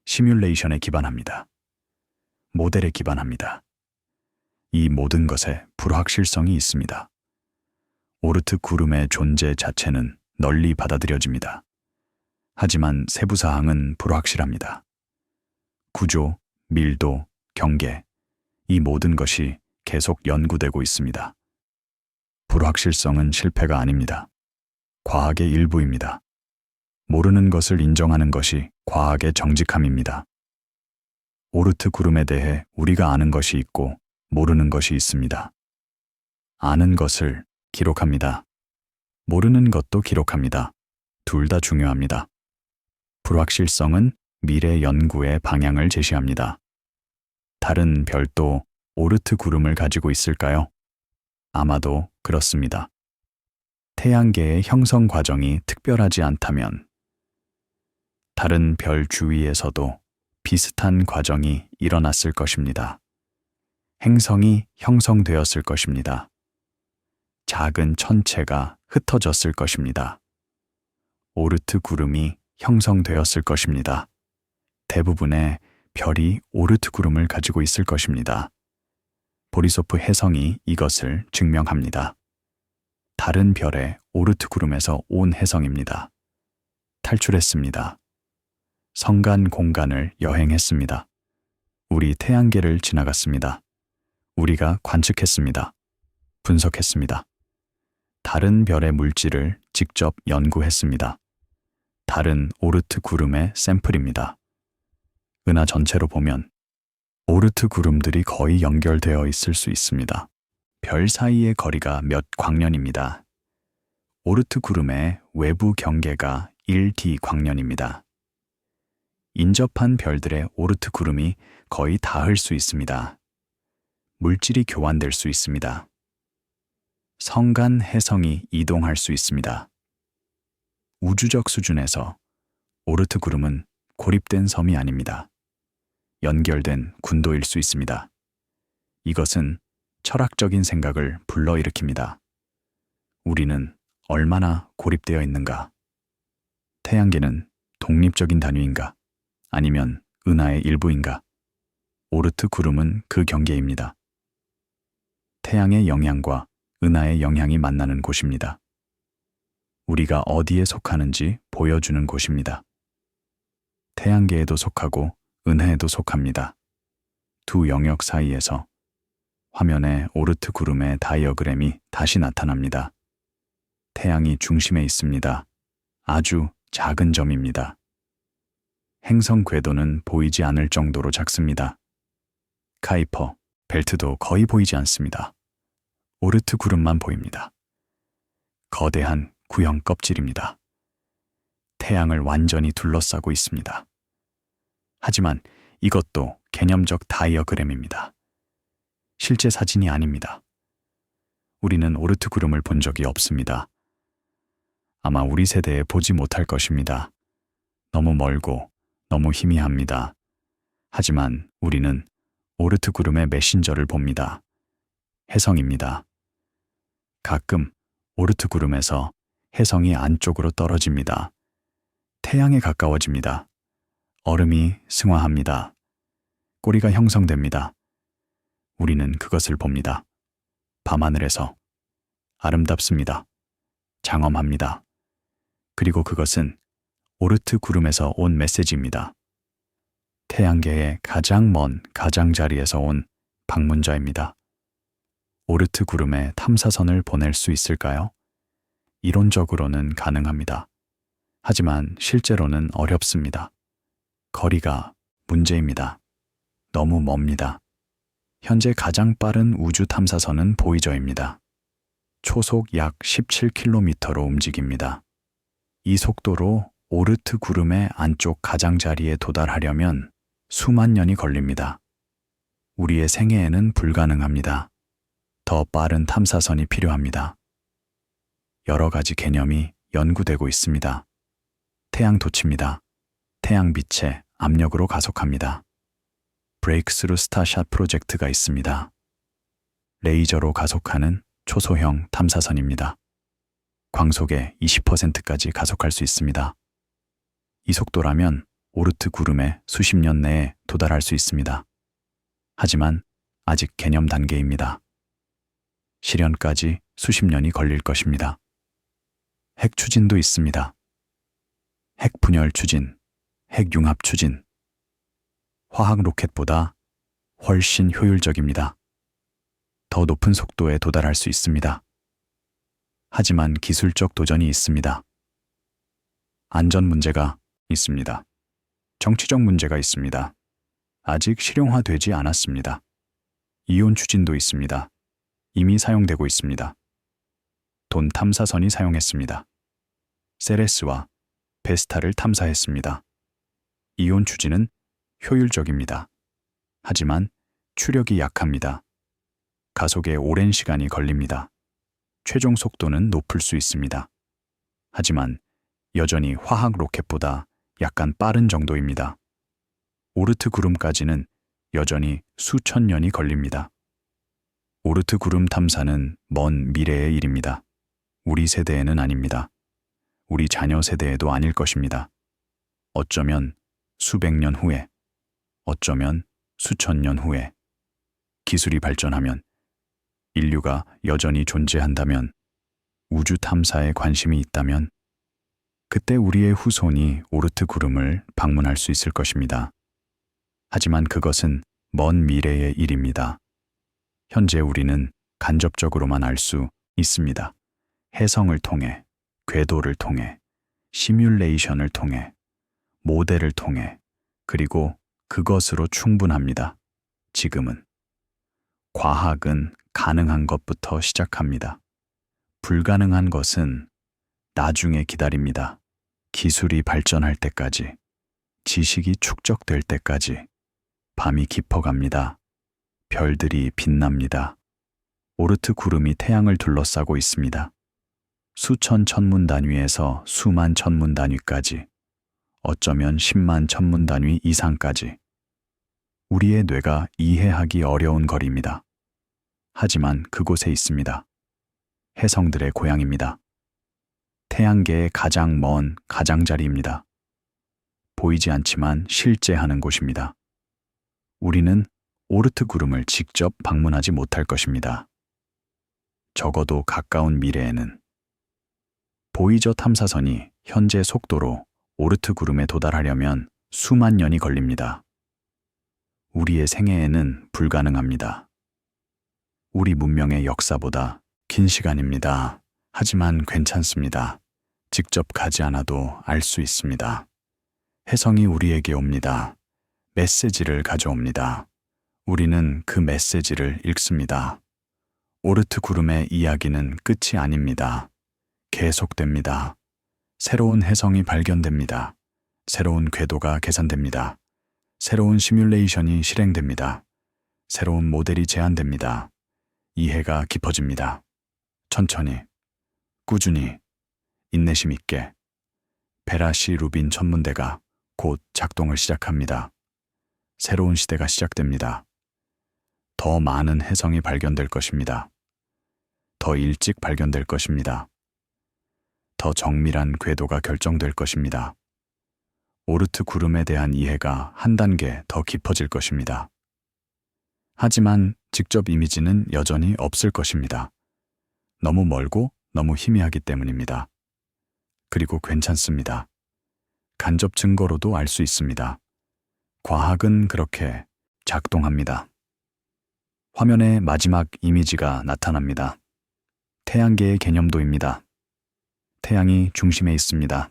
시뮬레이션에 기반합니다. 모델에 기반합니다. 이 모든 것에 불확실성이 있습니다. 오르트 구름의 존재 자체는 널리 받아들여집니다. 하지만 세부 사항은 불확실합니다. 구조, 밀도, 경계, 이 모든 것이 계속 연구되고 있습니다. 불확실성은 실패가 아닙니다. 과학의 일부입니다. 모르는 것을 인정하는 것이 과학의 정직함입니다. 오르트 구름에 대해 우리가 아는 것이 있고 모르는 것이 있습니다. 아는 것을 기록합니다. 모르는 것도 기록합니다. 둘 다 중요합니다. 불확실성은 미래 연구의 방향을 제시합니다. 다른 별도 오르트 구름을 가지고 있을까요? 아마도 그렇습니다. 태양계의 형성 과정이 특별하지 않다면 다른 별 주위에서도 비슷한 과정이 일어났을 것입니다. 행성이 형성되었을 것입니다. 작은 천체가 흩어졌을 것입니다. 오르트 구름이 형성되었을 것입니다. 대부분의 별이 오르트 구름을 가지고 있을 것입니다. 보리소프 혜성이 이것을 증명합니다. 다른 별의 오르트 구름에서 온 혜성입니다. 탈출했습니다. 성간 공간을 여행했습니다. 우리 태양계를 지나갔습니다. 우리가 관측했습니다. 분석했습니다. 다른 별의 물질을 직접 연구했습니다. 다른 오르트 구름의 샘플입니다. 은하 전체로 보면 오르트 구름들이 거의 연결되어 있을 수 있습니다. 별 사이의 거리가 몇 광년입니다. 오르트 구름의 외부 경계가 1D 광년입니다. 인접한 별들의 오르트 구름이 거의 닿을 수 있습니다. 물질이 교환될 수 있습니다. 성간 혜성이 이동할 수 있습니다. 우주적 수준에서 오르트 구름은 고립된 섬이 아닙니다. 연결된 군도일 수 있습니다. 이것은 철학적인 생각을 불러일으킵니다. 우리는 얼마나 고립되어 있는가? 태양계는 독립적인 단위인가? 아니면 은하의 일부인가? 오르트 구름은 그 경계입니다. 태양의 영향과 은하의 영향이 만나는 곳입니다. 우리가 어디에 속하는지 보여주는 곳입니다. 태양계에도 속하고 은하에도 속합니다. 두 영역 사이에서 화면에 오르트 구름의 다이어그램이 다시 나타납니다. 태양이 중심에 있습니다. 아주 작은 점입니다. 행성 궤도는 보이지 않을 정도로 작습니다. 카이퍼, 벨트도 거의 보이지 않습니다. 오르트 구름만 보입니다. 거대한 구형 껍질입니다. 태양을 완전히 둘러싸고 있습니다. 하지만 이것도 개념적 다이어그램입니다. 실제 사진이 아닙니다. 우리는 오르트 구름을 본 적이 없습니다. 아마 우리 세대에 보지 못할 것입니다. 너무 멀고 너무 희미합니다. 하지만 우리는 오르트 구름의 메신저를 봅니다. 혜성입니다. 가끔 오르트 구름에서 혜성이 안쪽으로 떨어집니다. 태양에 가까워집니다. 얼음이 승화합니다. 꼬리가 형성됩니다. 우리는 그것을 봅니다. 밤하늘에서 아름답습니다. 장엄합니다. 그리고 그것은 오르트 구름에서 온 메시지입니다. 태양계의 가장 먼 가장자리에서 온 방문자입니다. 오르트 구름에 탐사선을 보낼 수 있을까요? 이론적으로는 가능합니다. 하지만 실제로는 어렵습니다. 거리가 문제입니다. 너무 멉니다. 현재 가장 빠른 우주 탐사선은 보이저입니다. 초속 약 17km로 움직입니다. 이 속도로 오르트 구름의 안쪽 가장자리에 도달하려면 수만 년이 걸립니다. 우리의 생애에는 불가능합니다. 더 빠른 탐사선이 필요합니다. 여러 가지 개념이 연구되고 있습니다. 태양 도치입니다. 태양 빛의 압력으로 가속합니다. 브레이크스루 스타샷 프로젝트가 있습니다. 레이저로 가속하는 초소형 탐사선입니다. 광속의 20%까지 가속할 수 있습니다. 이 속도라면 오르트 구름에 수십 년 내에 도달할 수 있습니다. 하지만 아직 개념 단계입니다. 실현까지 수십 년이 걸릴 것입니다. 핵 추진도 있습니다. 핵 분열 추진, 핵 융합 추진. 화학 로켓보다 훨씬 효율적입니다. 더 높은 속도에 도달할 수 있습니다. 하지만 기술적 도전이 있습니다. 안전 문제가 있습니다. 정치적 문제가 있습니다. 아직 실용화되지 않았습니다. 이온 추진도 있습니다. 이미 사용되고 있습니다. 돈 탐사선이 사용했습니다. 세레스와 베스타를 탐사했습니다. 이온 추진은 효율적입니다. 하지만 추력이 약합니다. 가속에 오랜 시간이 걸립니다. 최종 속도는 높을 수 있습니다. 하지만 여전히 화학 로켓보다 약간 빠른 정도입니다. 오르트 구름까지는 여전히 수천 년이 걸립니다. 오르트 구름 탐사는 먼 미래의 일입니다. 우리 세대에는 아닙니다. 우리 자녀 세대에도 아닐 것입니다. 어쩌면 수백 년 후에, 어쩌면 수천 년 후에 기술이 발전하면, 인류가 여전히 존재한다면, 우주 탐사에 관심이 있다면 그때 우리의 후손이 오르트 구름을 방문할 수 있을 것입니다. 하지만 그것은 먼 미래의 일입니다. 현재 우리는 간접적으로만 알 수 있습니다. 해성을 통해, 궤도를 통해, 시뮬레이션을 통해, 모델을 통해, 그리고 그것으로 충분합니다. 지금은. 과학은 가능한 것부터 시작합니다. 불가능한 것은 나중에 기다립니다. 기술이 발전할 때까지, 지식이 축적될 때까지 밤이 깊어갑니다. 별들이 빛납니다. 오르트 구름이 태양을 둘러싸고 있습니다. 수천 천문 단위에서 수만 천문 단위까지, 어쩌면 10만 천문 단위 이상까지. 우리의 뇌가 이해하기 어려운 거리입니다. 하지만 그곳에 있습니다. 혜성들의 고향입니다. 태양계의 가장 먼 가장자리입니다. 보이지 않지만 실제하는 곳입니다. 우리는 오르트 구름을 직접 방문하지 못할 것입니다. 적어도 가까운 미래에는. 보이저 탐사선이 현재 속도로 오르트 구름에 도달하려면 수만 년이 걸립니다. 우리의 생애에는 불가능합니다. 우리 문명의 역사보다 긴 시간입니다. 하지만 괜찮습니다. 직접 가지 않아도 알 수 있습니다. 혜성이 우리에게 옵니다. 메시지를 가져옵니다. 우리는 그 메시지를 읽습니다. 오르트 구름의 이야기는 끝이 아닙니다. 계속됩니다. 새로운 혜성이 발견됩니다. 새로운 궤도가 계산됩니다. 새로운 시뮬레이션이 실행됩니다. 새로운 모델이 제안됩니다. 이해가 깊어집니다. 천천히, 꾸준히, 인내심 있게 베라시 루빈 천문대가 곧 작동을 시작합니다. 새로운 시대가 시작됩니다. 더 많은 혜성이 발견될 것입니다. 더 일찍 발견될 것입니다. 더 정밀한 궤도가 결정될 것입니다. 오르트 구름에 대한 이해가 한 단계 더 깊어질 것입니다. 하지만 직접 이미지는 여전히 없을 것입니다. 너무 멀고 너무 희미하기 때문입니다. 그리고 괜찮습니다. 간접 증거로도 알 수 있습니다. 과학은 그렇게 작동합니다. 화면에 마지막 이미지가 나타납니다. 태양계의 개념도입니다. 태양이 중심에 있습니다.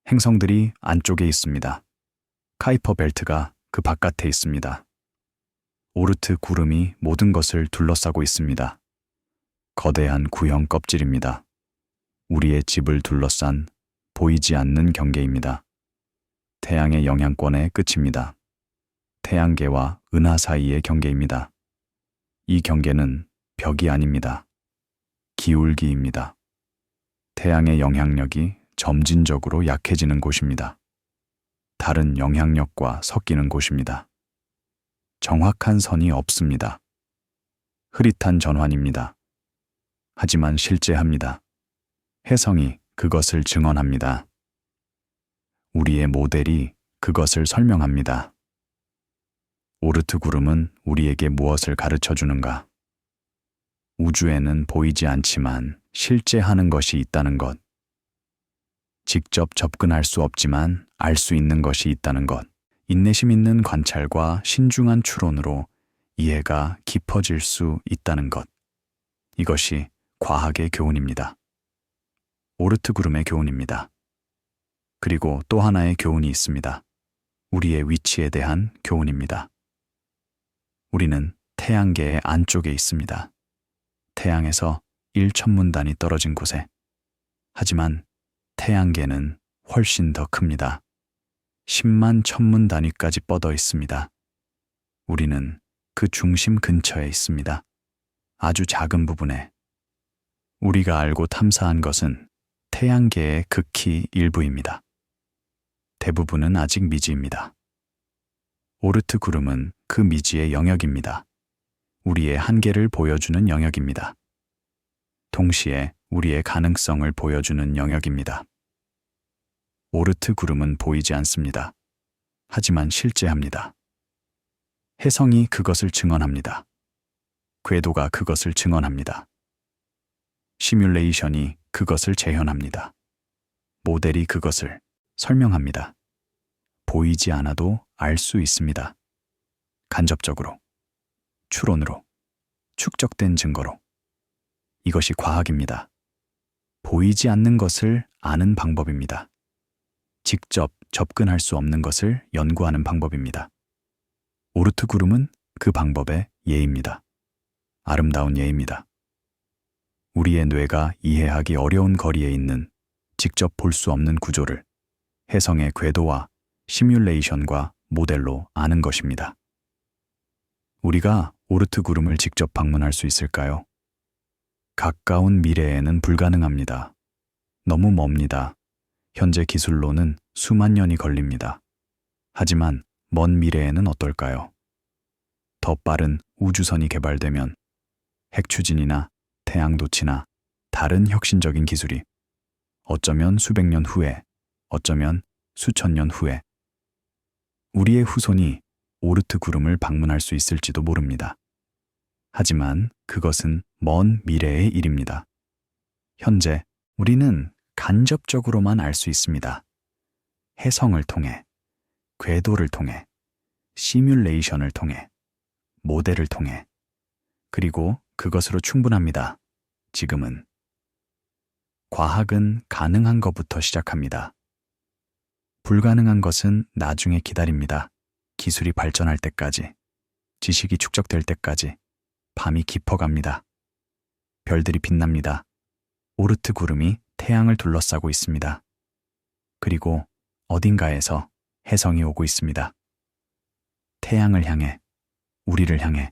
행성들이 안쪽에 있습니다. 카이퍼 벨트가 그 바깥에 있습니다. 오르트 구름이 모든 것을 둘러싸고 있습니다. 거대한 구형 껍질입니다. 우리의 집을 둘러싼 보이지 않는 경계입니다. 태양의 영향권의 끝입니다. 태양계와 은하 사이의 경계입니다. 이 경계는 벽이 아닙니다. 기울기입니다. 태양의 영향력이 점진적으로 약해지는 곳입니다. 다른 영향력과 섞이는 곳입니다. 정확한 선이 없습니다. 흐릿한 전환입니다. 하지만 실제합니다. 혜성이 그것을 증언합니다. 우리의 모델이 그것을 설명합니다. 오르트 구름은 우리에게 무엇을 가르쳐 주는가? 우주에는 보이지 않지만 실제 하는 것이 있다는 것. 직접 접근할 수 없지만 알 수 있는 것이 있다는 것. 인내심 있는 관찰과 신중한 추론으로 이해가 깊어질 수 있다는 것. 이것이 과학의 교훈입니다. 오르트 구름의 교훈입니다. 그리고 또 하나의 교훈이 있습니다. 우리의 위치에 대한 교훈입니다. 우리는 태양계의 안쪽에 있습니다. 태양에서 1천문단이 떨어진 곳에. 하지만 태양계는 훨씬 더 큽니다. 10만 천문 단위까지 뻗어 있습니다. 우리는 그 중심 근처에 있습니다. 아주 작은 부분에. 우리가 알고 탐사한 것은 태양계의 극히 일부입니다. 대부분은 아직 미지입니다. 오르트 구름은 그 미지의 영역입니다. 우리의 한계를 보여주는 영역입니다. 동시에 우리의 가능성을 보여주는 영역입니다. 오르트 구름은 보이지 않습니다. 하지만 실제합니다. 혜성이 그것을 증언합니다. 궤도가 그것을 증언합니다. 시뮬레이션이 그것을 재현합니다. 모델이 그것을 설명합니다. 보이지 않아도 알 수 있습니다. 간접적으로, 추론으로, 축적된 증거로. 이것이 과학입니다. 보이지 않는 것을 아는 방법입니다. 직접 접근할 수 없는 것을 연구하는 방법입니다. 오르트 구름은 그 방법의 예입니다. 아름다운 예입니다. 우리의 뇌가 이해하기 어려운 거리에 있는 직접 볼 수 없는 구조를 혜성의 궤도와 시뮬레이션과 모델로 아는 것입니다. 우리가 오르트 구름을 직접 방문할 수 있을까요? 가까운 미래에는 불가능합니다. 너무 멉니다. 현재 기술로는 수만 년이 걸립니다. 하지만 먼 미래에는 어떨까요? 더 빠른 우주선이 개발되면 핵 추진이나 태양도치나 다른 혁신적인 기술이 어쩌면 수백 년 후에, 어쩌면 수천 년 후에 우리의 후손이 오르트 구름을 방문할 수 있을지도 모릅니다. 하지만 그것은 먼 미래의 일입니다. 현재 우리는 간접적으로만 알 수 있습니다. 혜성을 통해, 궤도를 통해, 시뮬레이션을 통해, 모델을 통해. 그리고 그것으로 충분합니다. 지금은. 과학은 가능한 것부터 시작합니다. 불가능한 것은 나중에 기다립니다. 기술이 발전할 때까지, 지식이 축적될 때까지 밤이 깊어갑니다. 별들이 빛납니다. 오르트 구름이 태양을 둘러싸고 있습니다. 그리고 어딘가에서 혜성이 오고 있습니다. 태양을 향해, 우리를 향해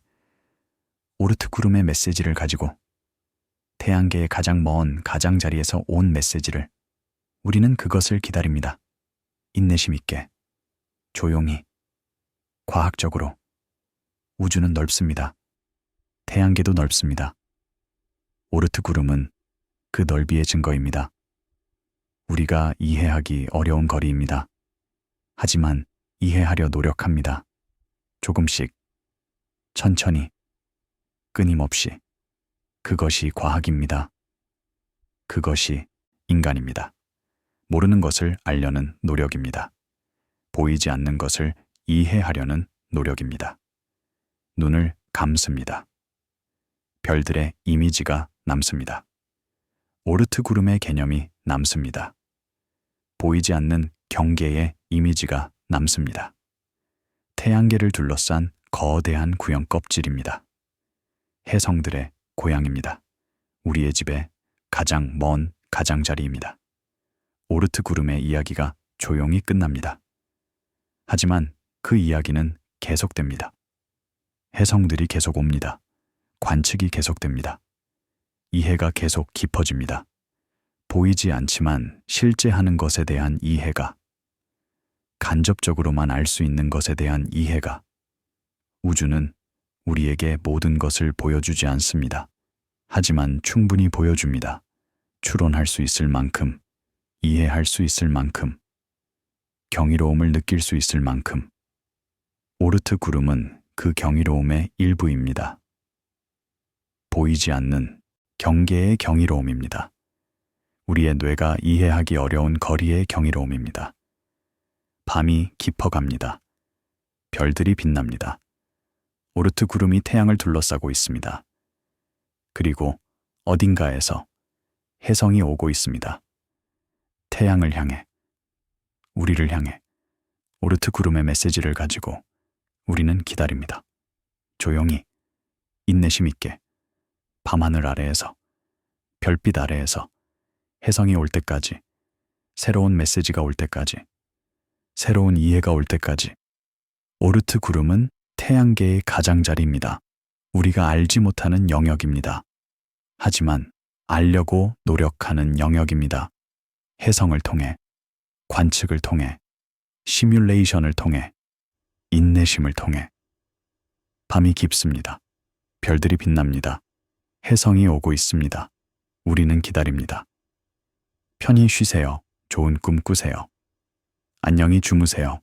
오르트 구름의 메시지를 가지고 태양계의 가장 먼 가장자리에서 온 메시지를 우리는 그것을 기다립니다. 인내심 있게, 조용히, 과학적으로. 우주는 넓습니다. 태양계도 넓습니다. 오르트 구름은 그 넓이의 증거입니다. 우리가 이해하기 어려운 거리입니다. 하지만 이해하려 노력합니다. 조금씩, 천천히, 끊임없이. 그것이 과학입니다. 그것이 인간입니다. 모르는 것을 알려는 노력입니다. 보이지 않는 것을 이해하려는 노력입니다. 눈을 감습니다. 별들의 이미지가 남습니다. 오르트 구름의 개념이 남습니다. 보이지 않는 경계의 이미지가 남습니다. 태양계를 둘러싼 거대한 구형 껍질입니다. 혜성들의 고향입니다. 우리의 집의 가장 먼 가장자리입니다. 오르트 구름의 이야기가 조용히 끝납니다. 하지만 그 이야기는 계속됩니다. 혜성들이 계속 옵니다. 관측이 계속됩니다. 이해가 계속 깊어집니다. 보이지 않지만 실제 하는 것에 대한 이해가, 간접적으로만 알 수 있는 것에 대한 이해가. 우주는 우리에게 모든 것을 보여주지 않습니다. 하지만 충분히 보여줍니다. 추론할 수 있을 만큼, 이해할 수 있을 만큼, 경이로움을 느낄 수 있을 만큼. 오르트 구름은 그 경이로움의 일부입니다. 보이지 않는 경계의 경이로움입니다. 우리의 뇌가 이해하기 어려운 거리의 경이로움입니다. 밤이 깊어갑니다. 별들이 빛납니다. 오르트 구름이 태양을 둘러싸고 있습니다. 그리고 어딘가에서 혜성이 오고 있습니다. 태양을 향해, 우리를 향해 오르트 구름의 메시지를 가지고 우리는 기다립니다. 조용히, 인내심 있게, 밤하늘 아래에서, 별빛 아래에서 혜성이 올 때까지, 새로운 메시지가 올 때까지, 새로운 이해가 올 때까지. 오르트 구름은 태양계의 가장자리입니다. 우리가 알지 못하는 영역입니다. 하지만 알려고 노력하는 영역입니다. 혜성을 통해, 관측을 통해, 시뮬레이션을 통해, 인내심을 통해. 밤이 깊습니다. 별들이 빛납니다. 혜성이 오고 있습니다. 우리는 기다립니다. 편히 쉬세요. 좋은 꿈 꾸세요. 안녕히 주무세요.